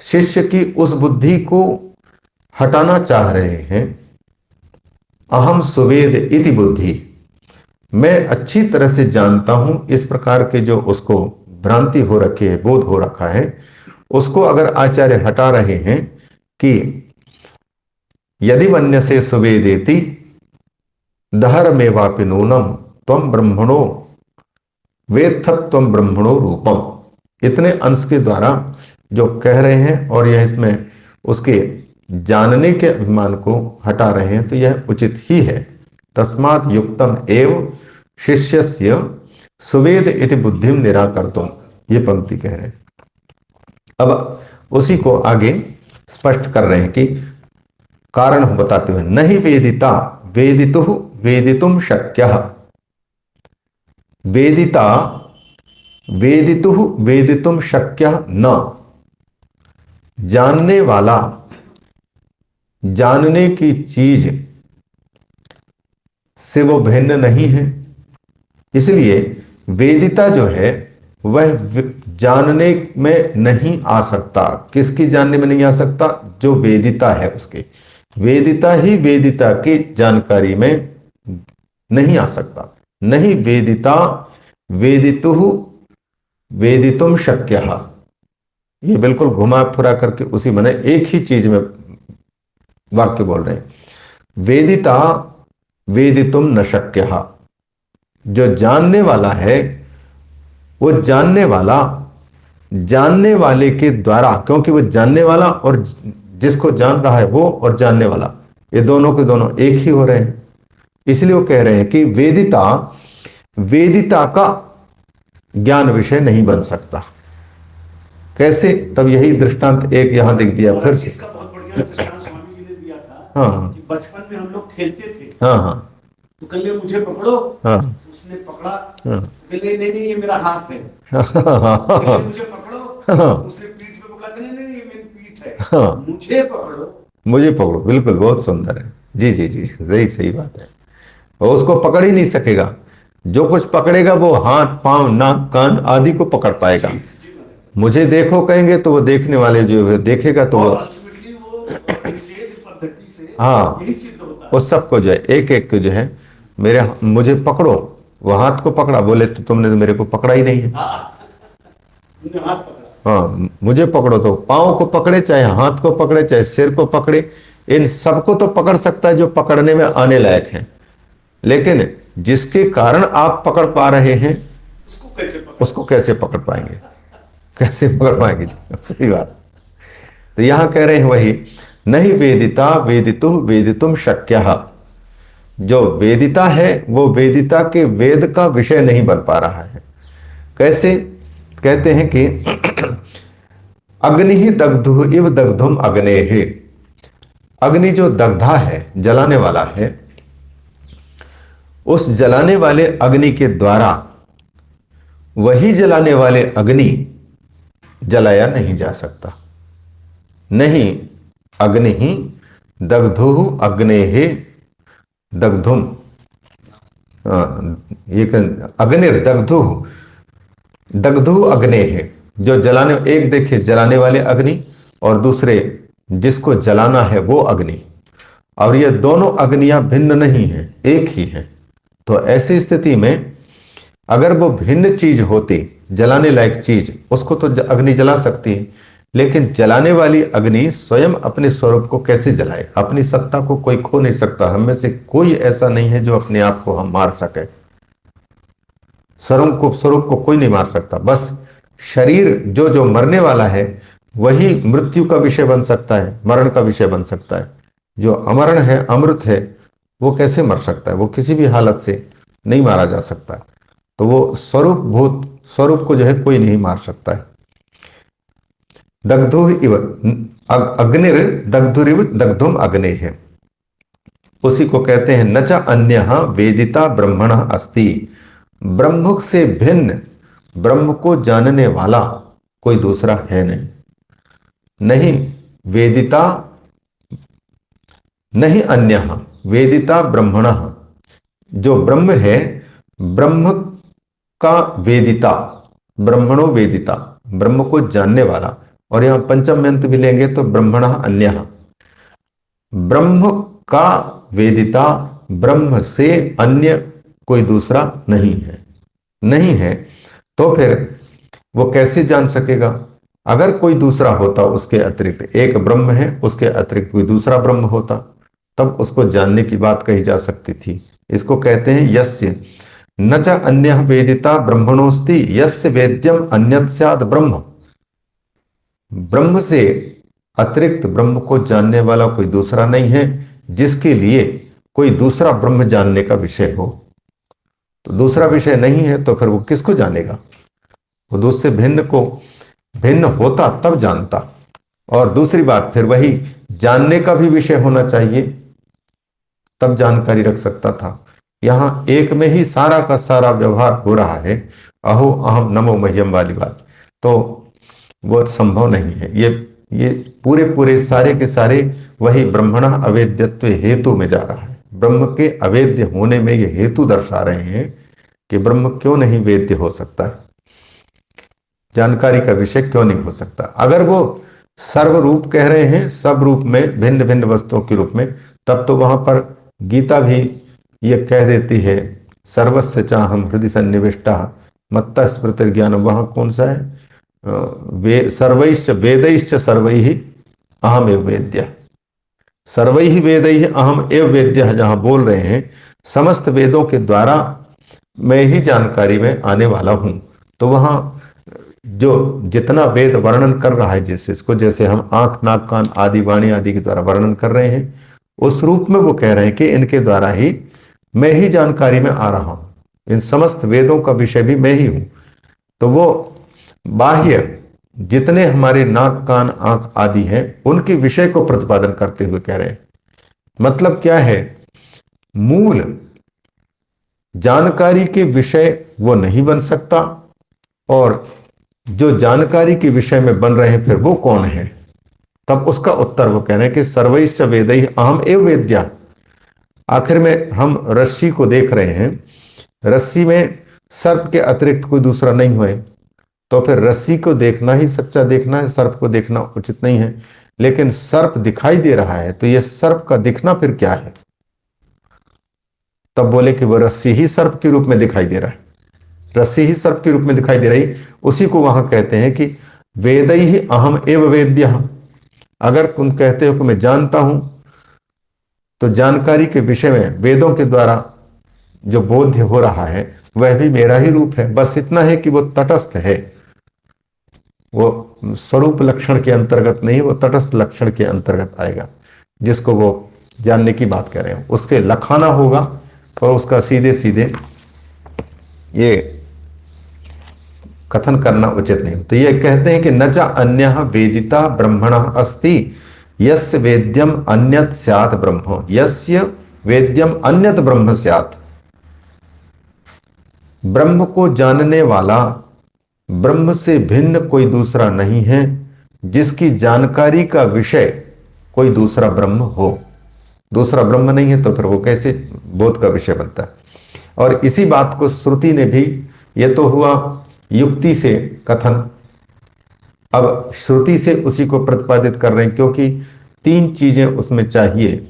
शिष्य की उस बुद्धि को हटाना चाह रहे हैं, अहम सुवेद इति बुद्धि, मैं अच्छी तरह से जानता हूं, इस प्रकार के जो उसको भ्रांति हो रखी है, बोध हो रखा है, उसको अगर आचार्य हटा रहे हैं कि यदि वन्य से सुवेदेति दहर में वापि नूनम त्वम ब्रह्मणो वेत्थत्वम ब्रह्मणो रूपम, इतने अंश के द्वारा जो कह रहे हैं और यह इसमें उसके जानने के अभिमान को हटा रहे हैं, तो यह उचित ही है। तस्मात् युक्तम एव शिष्यस्य सुवेद इति बुद्धिम निराकर्तुम, ये पंक्ति कह रहे हैं। अब उसी को आगे स्पष्ट कर रहे हैं कि कारण बताते हुए, नहीं वेदिता वेदितु वेदितुम शक्यः, वेदिता वेदितु वेदितुम शक्यः न, जानने वाला जानने की चीज से वो भिन्न नहीं है, इसलिए वेदिता जो है वह जानने में नहीं आ सकता। किसकी जानने में नहीं आ सकता? जो वेदिता है उसके, वेदिता ही वेदिता की जानकारी में नहीं आ सकता। नहीं वेदिता वेदितु वेदितुम शक्यः, ये बिल्कुल घुमा फिरा करके उसी माने एक ही चीज में वाक्य बोल रहे हैं। वेदिता वेदितुम न शक्यः, जो जानने वाला है वो जानने वाले के द्वारा, क्योंकि वो जानने वाला और जिसको जान रहा है वो और जानने वाला, ये दोनों के दोनों एक ही हो रहे हैं। इसलिए वो कह रहे हैं कि वेदिता का ज्ञान विषय नहीं बन सकता। कैसे? तब यही दृष्टांत एक यहां दिख दिया फिर। इसका बहुत बढ़िया दृष्टांत स्वामी जी ने दिया था। हाँ, कि बचपन में हम लोग खेलते थे। हाँ हाँ, तो कल मुझे पकड़ो। हाँ, उसने पकड़ा। हाँ, नहीं नहीं नहीं, ये मेरा हाथ है। हाँ, मुझे पकड़ो। हाँ, उसने पीठ पे पकड़ा, नहीं नहीं ये मेरी पीठ है। हाँ, मुझे पकड़ो, बिल्कुल बहुत सुंदर है। जी जी जी, सही बात है। और उसको पकड़ ही नहीं सकेगा, जो कुछ पकड़ेगा वो हाथ पांव नाक कान आदि को पकड़ पाएगा। मुझे देखो कहेंगे तो वो देखने वाले जो देखेगा तो वो निषेध पद्धति से हाँ, यही सिद्ध होता है। उस सबको जो है एक एक को जो है मुझे पकड़ो, वो हाथ को पकड़ा, बोले तो तुमने तो मेरे को पकड़ा ही नहीं है। तुमने हाथ पकड़ा। हाँ, मुझे पकड़ो तो पाँव को पकड़े, चाहे हाथ को पकड़े, चाहे सिर को पकड़े, इन सबको तो पकड़ सकता है जो पकड़ने में आने लायक है, लेकिन जिसके कारण आप पकड़ पा रहे हैं उसको कैसे पकड़ पाएंगे, कैसे पकड़ पाएंगे? सही बात। तो यहां कह रहे हैं वही, नहीं वेदिता वेदितु वेदितुम शक्यः। जो वेदिता है वो वेदिता के वेद का विषय नहीं बन पा रहा है। कैसे? कहते हैं कि अग्नि ही दग्धु इव दग्धुम अग्नेः। अग्नि जो दग्धा है, जलाने वाला है, उस जलाने वाले अग्नि के द्वारा वही जलाने वाले अग्नि जलाया नहीं जा सकता। नहीं अग्नि ही दग्धु अग्नेः दग्धुम, एक अग्निर्दग्धु दग्धु अग्नेः। जो जलाने, एक देखिए जलाने वाले अग्नि और दूसरे जिसको जलाना है वो अग्नि, और ये दोनों अग्नियां भिन्न नहीं है, एक ही है। तो ऐसी स्थिति में अगर वो भिन्न चीज होती, जलाने लायक चीज, उसको तो अग्नि जला सकती है, लेकिन जलाने वाली अग्नि स्वयं अपने स्वरूप को कैसे जलाए? अपनी सत्ता को कोई खो नहीं सकता। हम में से कोई ऐसा नहीं है जो अपने आप को हम मार सके। स्वरूप को कोई नहीं मार सकता। बस शरीर जो जो मरने वाला है वही मृत्यु का विषय बन सकता है, मरण का विषय बन सकता है। जो अमरण है, अमृत है, वो कैसे मर सकता है? वो किसी भी हालत से नहीं मारा जा सकता। तो वो स्वरूप को जो है कोई नहीं मार सकता है। दग्धु इव अग्निर दग्धुरिव दग्धुम अग्ने है, उसी को कहते हैं न च अन्यः वेदिता ब्रह्मण अस्ति। ब्रह्म से भिन्न, ब्रह्म को जानने वाला कोई दूसरा है नहीं। नहीं वेदिता, नहीं अन्यः वेदिता ब्रह्मण। जो ब्रह्म है, ब्रह्म का वेदिता, ब्रह्मणो वेदिता, ब्रह्म को जानने वाला। और यहां पंचम अंत भी लेंगे तो ब्रह्मण अन्यः, ब्रह्म का वेदिता, ब्रह्म से अन्य कोई दूसरा नहीं है। नहीं है तो फिर वो कैसे जान सकेगा? अगर कोई दूसरा होता उसके अतिरिक्त, एक ब्रह्म है उसके अतिरिक्त कोई दूसरा ब्रह्म होता, तब उसको जानने की बात कही जा सकती थी। इसको कहते हैं यस्य न च अन्यः वेदिता ब्रह्मणोस्ति यस्य वेद्यम अन्यत् स्यात् ब्रह्म। ब्रह्म से अतिरिक्त ब्रह्म को जानने वाला कोई दूसरा नहीं है, जिसके लिए कोई दूसरा ब्रह्म जानने का विषय हो। तो दूसरा विषय नहीं है तो फिर वो किसको जानेगा? वो दूसरे भिन्न को भिन्न होता तब जानता। और दूसरी बात, फिर वही जानने का भी विषय होना चाहिए, तब जानकारी रख सकता था। यहां एक में ही सारा का सारा व्यवहार हो रहा है, अहो अहम नमो मह्यम वाली बात, तो वो संभव नहीं है। ये पूरे सारे के सारे वही ब्रह्मण अवेद्यत्व हेतु में जा रहा है। ब्रह्म के अवेद्य होने में ये हेतु दर्शा रहे हैं कि ब्रह्म क्यों नहीं वेद्य हो सकता है, जानकारी का विषय क्यों नहीं हो सकता। अगर वो सर्वरूप कह रहे हैं, सब रूप में, भिन्न भिन्न वस्तुओं के रूप में, तब तो वहां पर गीता भी ये कह देती है सर्वस्य चाहम हृदय सन्निविष्टा मत्तः स्मृतिर्ज्ञान। वहां कौन सा है? सर्वैश्च वेदैश्च सर्वैः अहम एव वेद्य। सर्वैः वेदैः अहम एव वेद्य जहां बोल रहे हैं समस्त वेदों के द्वारा मैं ही जानकारी में आने वाला हूं, तो वहां जो जितना वेद वर्णन कर रहा है जिसको, जैसे हम आंख नाक कान आदि वाणी आदि के द्वारा वर्णन कर रहे हैं, उस रूप में वो कह रहे हैं कि इनके द्वारा ही मैं ही जानकारी में आ रहा हूं, इन समस्त वेदों का विषय भी मैं ही हूं। तो वो बाह्य जितने हमारे नाक कान आंख आदि हैं उनके विषय को प्रतिपादन करते हुए कह रहे हैं। मतलब क्या है? मूल जानकारी के विषय वो नहीं बन सकता, और जो जानकारी के विषय में बन रहे हैं फिर वो कौन है? तब उसका उत्तर वो कह रहे हैं कि सर्वैश्च वेदैः अहम एव वेद्या। आखिर में हम रस्सी को देख रहे हैं, रस्सी में सर्प के अतिरिक्त कोई दूसरा नहीं हुए, तो फिर रस्सी को देखना ही सच्चा देखना है, सर्प को देखना उचित नहीं है। लेकिन सर्प दिखाई दे रहा है, तो यह सर्प का दिखना फिर क्या है? तब बोले कि वह रस्सी ही सर्प के रूप में दिखाई दे रहा है, रस्सी ही सर्प के रूप में दिखाई दे रही। उसी को वहां कहते हैं कि वेदै ही अहम एव वेद्यः। अगर तुम कहते हो कि मैं जानता हूं, तो जानकारी के विषय में वेदों के द्वारा जो बोध्य हो रहा है वह भी मेरा ही रूप है। बस इतना है कि वो तटस्थ है, वो स्वरूप लक्षण के अंतर्गत नहीं, वो तटस्थ लक्षण के अंतर्गत आएगा, जिसको वो जानने की बात कर रहे हैं। उसके लखाना होगा और उसका सीधे सीधे ये कथन करना उचित नहीं। तो ये कहते हैं कि न च अन्यः वेदिता ब्रह्मणः अस्ति यस्य वेद्यम अन्यत् स्यात् ब्रह्म, यस्य वेद्यम अन्यत् ब्रह्म स्यात्। ब्रह्म को जानने वाला ब्रह्म से भिन्न कोई दूसरा नहीं है, जिसकी जानकारी का विषय कोई दूसरा ब्रह्म हो। दूसरा ब्रह्म नहीं है तो फिर वो कैसे बोध का विषय बनता है? और इसी बात को श्रुति ने भी, ये तो हुआ युक्ति से कथन, अब श्रुति से उसी को प्रतिपादित कर रहे हैं, क्योंकि तीन चीजें उसमें चाहिए।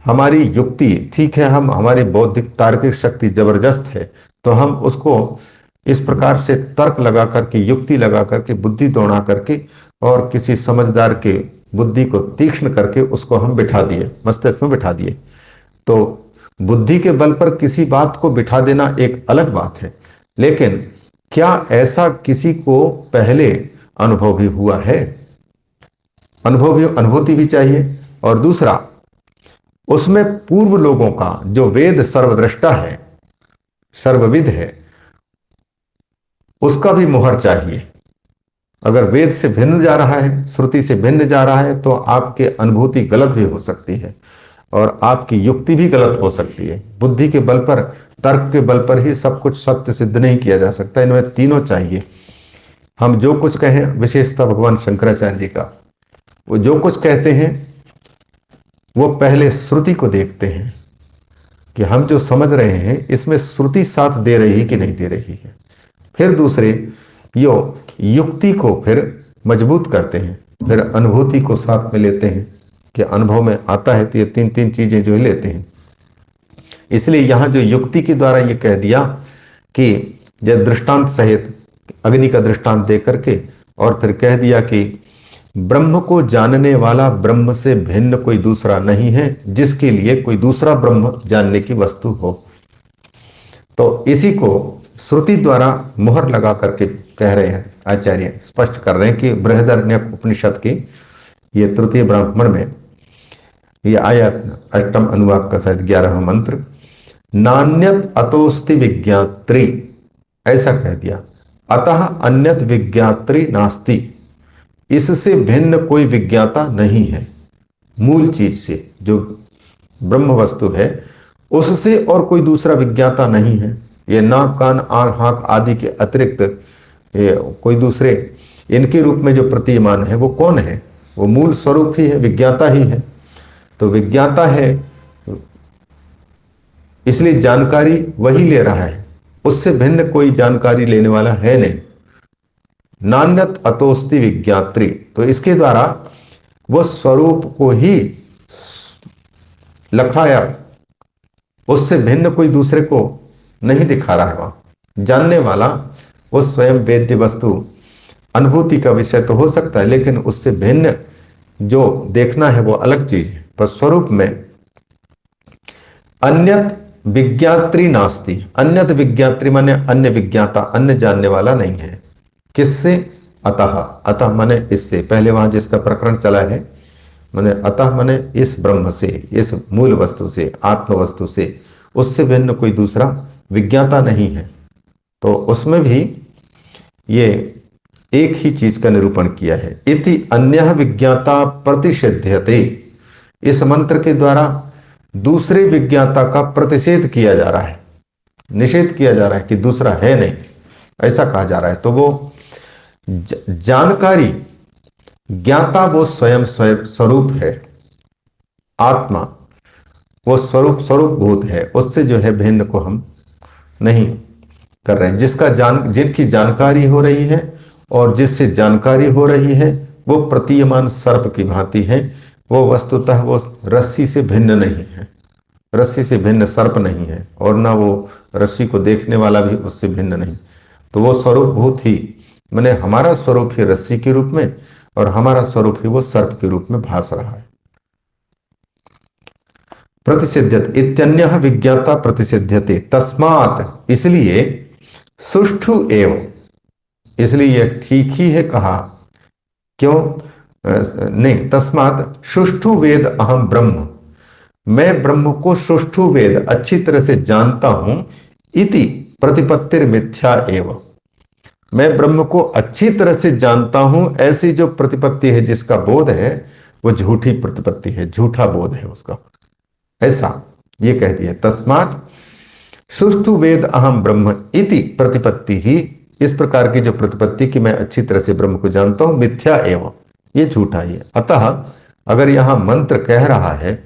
हमारी युक्ति ठीक है, हम हमारी बौद्धिक तार्किक शक्ति जबरदस्त है, तो हम उसको इस प्रकार से तर्क लगा करके, युक्ति लगा करके, बुद्धि दौड़ा करके और किसी समझदार के बुद्धि को तीक्ष्ण करके उसको हम बिठा दिए, मस्तिष्क में बिठा दिए। तो बुद्धि के बल पर किसी बात को बिठा देना एक अलग बात है, लेकिन क्या ऐसा किसी को पहले अनुभव भी हुआ है? अनुभूति भी चाहिए। और दूसरा, उसमें पूर्व लोगों का जो वेद सर्वद्रष्टा है, सर्वविद है, उसका भी मोहर चाहिए। अगर वेद से भिन्न जा रहा है, श्रुति से भिन्न जा रहा है, तो आपकी अनुभूति गलत भी हो सकती है और आपकी युक्ति भी गलत हो सकती है। बुद्धि के बल पर, तर्क के बल पर ही सब कुछ सत्य सिद्ध नहीं किया जा सकता, इनमें तीनों चाहिए। हम जो कुछ कहें, विशेषतः भगवान शंकराचार्य जी का, वो जो कुछ कहते हैं वो पहले श्रुति को देखते हैं कि हम जो समझ रहे हैं इसमें श्रुति साथ दे रही है कि नहीं दे रही है। फिर दूसरे यो युक्ति को फिर मजबूत करते हैं, फिर अनुभूति को साथ में लेते हैं कि अनुभव में आता है, तो ये तीन तीन चीजें जो लेते हैं। इसलिए यहां जो युक्ति के द्वारा ये कह दिया कि जब दृष्टांत सहित अग्नि का दृष्टांत दे करके, और फिर कह दिया कि ब्रह्म को जानने वाला ब्रह्म से भिन्न कोई दूसरा नहीं है, जिसके लिए कोई दूसरा ब्रह्म जानने की वस्तु हो। तो इसी को श्रुति द्वारा मुहर लगा करके कह रहे हैं आचार्य, स्पष्ट कर रहे हैं कि बृहदारण्यक उपनिषद की ये तृतीय ब्राह्मण में ये आया, अष्टम अनुवाक का शायद 11वां मंत्र, नान्यत अतोस्ति विज्ञात्री, ऐसा कह दिया। अतः अन्यत विज्ञात्री नास्ति, इससे भिन्न कोई विज्ञाता नहीं है। मूल चीज से, जो ब्रह्म वस्तु है, उससे और कोई दूसरा विज्ञाता नहीं है। ये नाक, कान, आंख आदि के अतिरिक्त कोई दूसरे इनके रूप में जो प्रतीयमान है वो कौन है? वो मूल स्वरूप ही है, विज्ञाता ही है। तो विज्ञाता है, इसलिए जानकारी वही ले रहा है, उससे भिन्न कोई जानकारी लेने वाला है नहीं। नान्यत अतोस्ति विज्ञात्री, तो इसके द्वारा वो स्वरूप को ही लखाया, उससे भिन्न कोई दूसरे को नहीं दिखा रहा है। वहां जानने वाला वो स्वयं वेद्य वस्तु, अनुभूति का विषय तो हो सकता है, लेकिन उससे भिन्न जो देखना है वो अलग चीज है। पर स्वरूप में अन्यत विज्ञात्री नास्ति, अन्यत विज्ञात्री माने अन्य विज्ञाता, अन्य जानने वाला नहीं है। किससे? अतः, अतः माने इससे, पहले वहां जिसका प्रकरण चला है, माने अतः माने इस ब्रह्म से, इस मूल वस्तु से, आत्म वस्तु से, उससे भिन्न कोई दूसरा विज्ञाता नहीं है। तो उसमें भी ये एक ही चीज का निरूपण किया है। इति अन्यः विज्ञाता प्रतिषिध्यते, इस मंत्र के द्वारा दूसरे विज्ञाता का प्रतिषेध किया जा रहा है, निषेध किया जा रहा है कि दूसरा है नहीं, ऐसा कहा जा रहा है। तो वो जानकारी, ज्ञाता वो स्वयं स्वरूप है, आत्मा वो स्वरूप भूत है, उससे जो है भिन्न को हम नहीं कर रहे हैं। जिसकी जानकारी हो रही है और जिससे जानकारी हो रही है वो प्रतीयमान सर्प की भांति हैं। वो वस्तुतः वो रस्सी से भिन्न नहीं है, रस्सी से भिन्न सर्प नहीं है, और ना वो रस्सी को देखने वाला भी उससे भिन्न नहीं। तो वो स्वरूप भूत ही, माने हमारा स्वरूप ही रस्सी के रूप में और हमारा स्वरूप ही वो सर्प के रूप में भास रहा है। प्रतिसिद्ध्यते इत्यन्यः विज्ञाता प्रतिसिद्ध्यते तस्मात्, इसलिए सुष्ठु एव, इसलिए यह ठीक ही है कहा। क्यों नहीं, तस्मात् सुष्ठु वेद अहम ब्रह्म, मैं ब्रह्म को सुष्ठु वेद अच्छी तरह से जानता हूं। इति प्रतिपत्तिर मिथ्या एव, मैं ब्रह्म को अच्छी तरह से जानता हूं, ऐसी जो प्रतिपत्ति है, जिसका बोध है, वो झूठी प्रतिपत्ति है, झूठा बोध है उसका, ऐसा ये कह दिया। तस्मात् सुष्ठु वेद अहम ब्रह्म इति प्रतिपत्ति ही, इस प्रकार की जो प्रतिपत्ति कि मैं अच्छी तरह से ब्रह्म को जानता हूं, मिथ्या एवं, ये झूठा ही है। अतः अगर यहां मंत्र कह रहा है,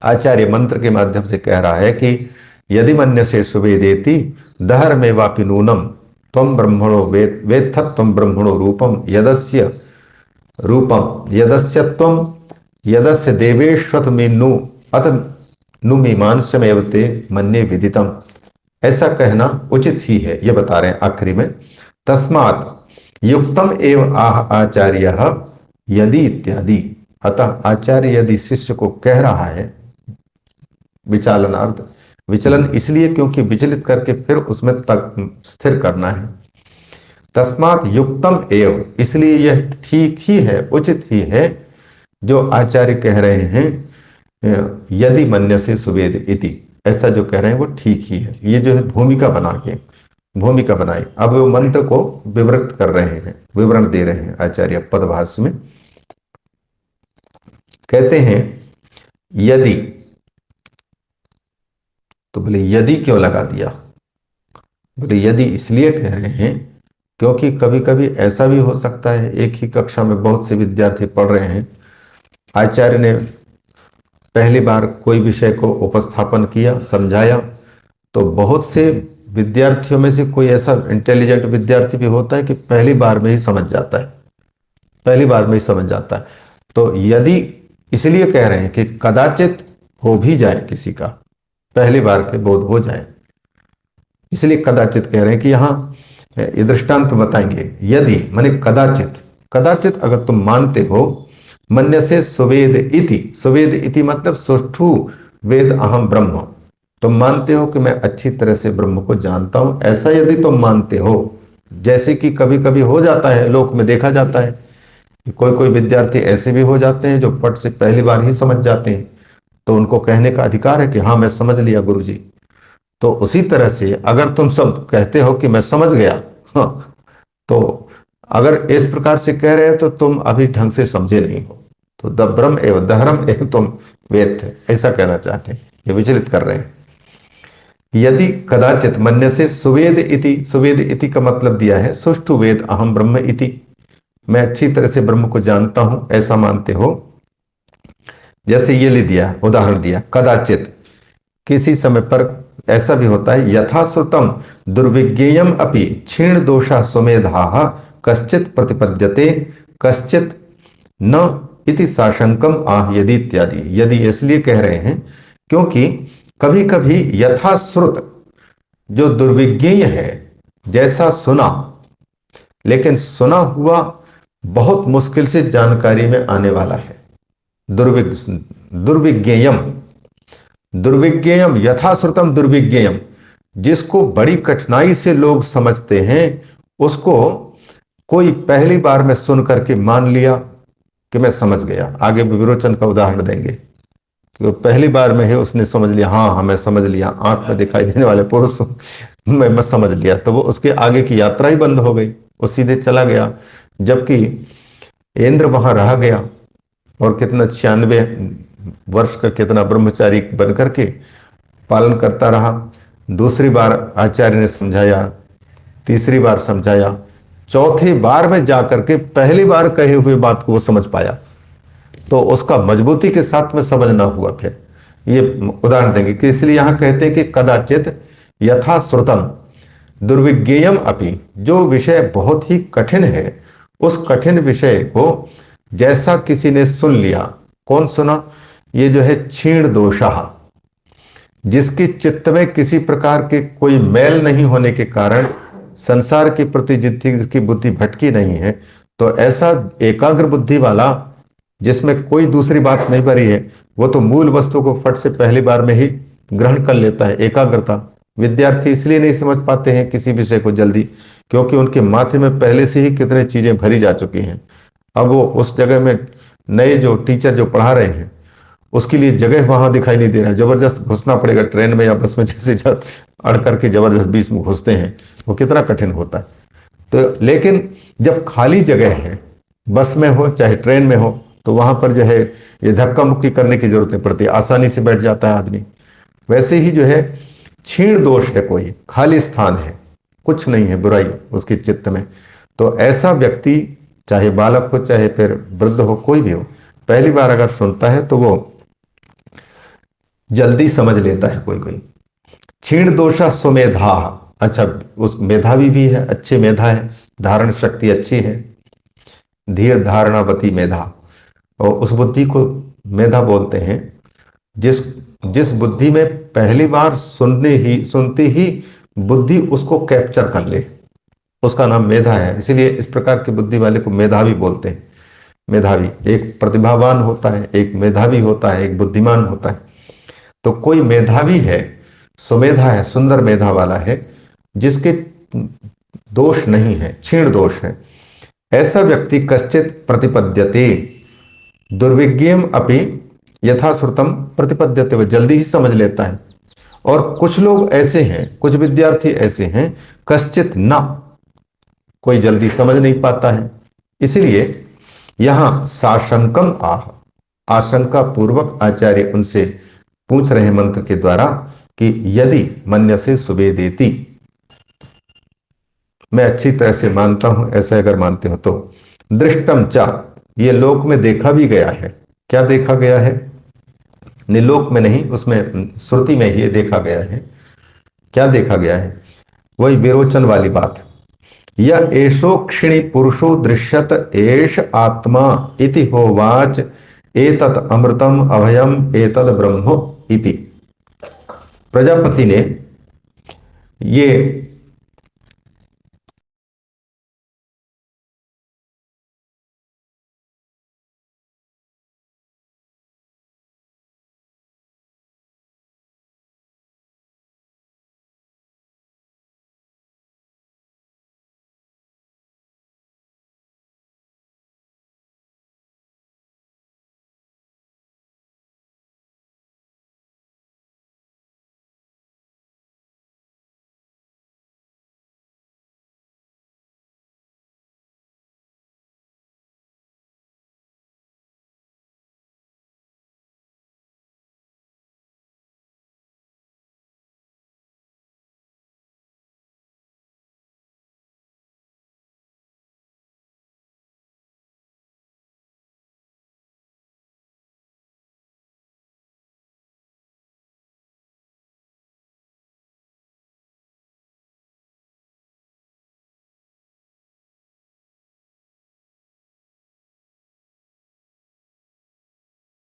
आचार्य मंत्र के माध्यम से कह रहा है कि यदि मन्य से सुवेदेति दहर में वापि नूनम त्वं ब्रह्मणो वेत्थ त्वं ब्रह्मणो रूपम यदस्य त्वं यदस्य देवेश्वत में नु अत नु मीमांसमेव ते मन्ये विदितम, ऐसा कहना उचित ही है। यह बता रहे हैं आखिरी में, तस्मात् युक्तम एव आह आचार्य यदि इत्यादि। अतः आचार्य यदि शिष्य को कह रहा है, विचालनार्थ, विचलन इसलिए क्योंकि विचलित करके फिर उसमें तक स्थिर करना है। तस्मात् युक्तम एव, इसलिए यह ठीक ही है, उचित ही है जो आचार्य कह रहे हैं, यदि मन्य से सुवेद इति, ऐसा जो कह रहे हैं वो ठीक ही है। ये जो है भूमिका बनाई, अब वो मंत्र को विवृत कर रहे हैं, विवरण दे रहे हैं आचार्य पदभाष्य में। कहते हैं यदि, तो बोले यदि क्यों लगा दिया? बोले यदि इसलिए कह रहे हैं क्योंकि कभी कभी ऐसा भी हो सकता है, एक ही कक्षा में बहुत से विद्यार्थी पढ़ रहे हैं, आचार्य ने पहली बार कोई विषय को उपस्थापन किया, समझाया, तो बहुत से विद्यार्थियों में से कोई ऐसा इंटेलिजेंट विद्यार्थी भी होता है कि पहली बार में ही समझ जाता है, तो यदि इसलिए कह रहे हैं कि कदाचित हो भी जाए, किसी का पहली बार के बोध हो जाए, इसलिए कदाचित कह रहे हैं कि यहाँ ये दृष्टांत बताएंगे। यदि माने कदाचित अगर तुम मानते हो, मन्य से सुवेद इति मतलब सुष्ठु वेद अहम ब्रह्म, तुम मानते हो कि मैं अच्छी तरह से ब्रह्म को जानता हूं, ऐसा यदि तुम मानते हो, जैसे कि कभी कभी हो जाता है, लोक में देखा जाता है, कोई विद्यार्थी ऐसे भी हो जाते हैं जो पट से पहली बार ही समझ जाते हैं, तो उनको कहने का अधिकार है कि हाँ मैं समझ लिया गुरुजी। तो उसी तरह से अगर तुम सब कहते हो कि मैं समझ गया, हाँ, तो अगर इस प्रकार से कह रहे हो तो तुम अभी ढंग से समझे नहीं हो। तो द ब्रह्म एवं दहरम एवं तुम वेद थे, ऐसा कहना चाहते हैं, ये विचलित कर रहे हैं। यदि कदाचित मन्य से सुवेद इति का मतलब दिया है सुष्ठु वेद अहम ब्रह्म इति, मैं अच्छी तरह से ब्रह्म को जानता हूं, ऐसा मानते हो। जैसे ये ले दिया, उदाहरण दिया, कदाचित किसी समय पर ऐसा भी होता है, यथाश्रुतम दुर्विज्ञेयम अपि क्षीण दोषा सुमेधा कश्चित प्रतिपद्यते कश्चित न इति साशंकम आह यदि इत्यादि। यदि इसलिए कह रहे हैं क्योंकि कभी कभी यथाश्रुत जो दुर्विज्ञेय है, जैसा सुना, लेकिन सुना हुआ बहुत मुश्किल से जानकारी में आने वाला है, दुर्विज्ञेयम यथाश्रुतम दुर्विज्ञेयम, जिसको बड़ी कठिनाई से लोग समझते हैं, उसको कोई पहली बार में सुन करके मान लिया कि मैं समझ गया। आगे विरोचन का उदाहरण देंगे कि वो पहली बार में है, उसने समझ लिया, हाँ मैं समझ लिया, आंख में दिखाई देने वाले पुरुष मैं समझ लिया, तो वो उसके आगे की यात्रा ही बंद हो गई, वो सीधे चला गया। जबकि इंद्र वहां रह गया और कितना 96 वर्ष का कितना ब्रह्मचारी बन करके पालन करता रहा। दूसरी बार आचार्य ने समझाया, तीसरी बार समझाया, चौथी बार में जाकर के पहली बार कहे हुए बात को वो समझ पाया, तो उसका मजबूती के साथ में समझना हुआ। फिर ये उदाहरण देंगे कि इसलिए यहां कहते हैं कि कदाचित यथा श्रुतम दुर्विज्ञेयम अपि, जो विषय बहुत ही कठिन है उस कठिन विषय को जैसा किसी ने सुन लिया। कौन सुना? ये जो है क्षीण दोषा, जिसकी चित्त में किसी प्रकार के कोई मैल नहीं होने के कारण संसार के प्रति जिसकी बुद्धि भटकी नहीं है, तो ऐसा एकाग्र बुद्धि वाला जिसमें कोई दूसरी बात नहीं भरी है, वो तो मूल वस्तु को फट से पहली बार में ही ग्रहण कर लेता है। एकाग्रता। विद्यार्थी इसलिए नहीं समझ पाते हैं किसी विषय को जल्दी, क्योंकि उनके माथे में पहले से ही कितने चीजें भरी जा चुकी हैं। अब वो उस जगह में नए जो टीचर जो पढ़ा रहे हैं उसके लिए जगह वहां दिखाई नहीं दे रहा, जबरदस्त घुसना पड़ेगा ट्रेन में या बस में, जैसे अड़ करके जबरदस्त बीच में घुसते हैं, वो कितना कठिन होता है। तो लेकिन जब खाली जगह है, बस में हो चाहे ट्रेन में हो, तो वहां पर जो है ये धक्का मुक्की करने की जरूरत नहीं पड़ती, आसानी से बैठ जाता है आदमी। वैसे ही जो है क्षीण दोष है, कोई खाली स्थान है, कुछ नहीं है बुराई उसके चित्त में, तो ऐसा व्यक्ति चाहे बालक हो चाहे फिर वृद्ध हो, कोई भी हो, पहली बार अगर सुनता है तो वो जल्दी समझ लेता है। कोई कोई क्षीण दोषा सुमेधा, अच्छा उस मेधावी भी है, अच्छी मेधा है, धारण शक्ति अच्छी है, धीर धारणावती मेधा, और उस बुद्धि को मेधा बोलते हैं जिस बुद्धि में पहली बार सुनते ही बुद्धि उसको कैप्चर कर ले, उसका नाम मेधा है। इसीलिए इस प्रकार की बुद्धि वाले को मेधावी बोलते हैं। मेधावी एक प्रतिभावान होता है, एक मेधावी होता है, एक बुद्धिमान होता है। तो कोई मेधावी है, सुमेधा है, सुंदर मेधा वाला है, जिसके दोष नहीं है, क्षीण दोष है, ऐसा व्यक्ति कश्चित प्रतिपद्यते दुर्विज्ञेम अपि यथाश्रुतम प्रतिपद्यते, वह जल्दी ही समझ लेता है। और कुछ लोग ऐसे हैं, कुछ विद्यार्थी ऐसे हैं, कश्चित न, कोई जल्दी समझ नहीं पाता है। इसलिए यहां साशंकम आशंका पूर्वक आचार्य उनसे पूछ रहे मंत्र के द्वारा कि यदि मन्य से सुवेदेति, मैं अच्छी तरह से मानता हूं, ऐसा अगर मानते हो तो, दृष्टम चा, ये लोक में देखा भी गया है। क्या देखा गया है? निलोक में नहीं, उसमें श्रुति में ही देखा गया है। क्या देखा गया है? वही विरोचन वाली बात, यह एषो क्षिणी पुरुषो दृश्यत एष आत्मा इति होवाच एतत् अमृतम अभयम एतद ब्रह्मो इति। प्रजापति ने ये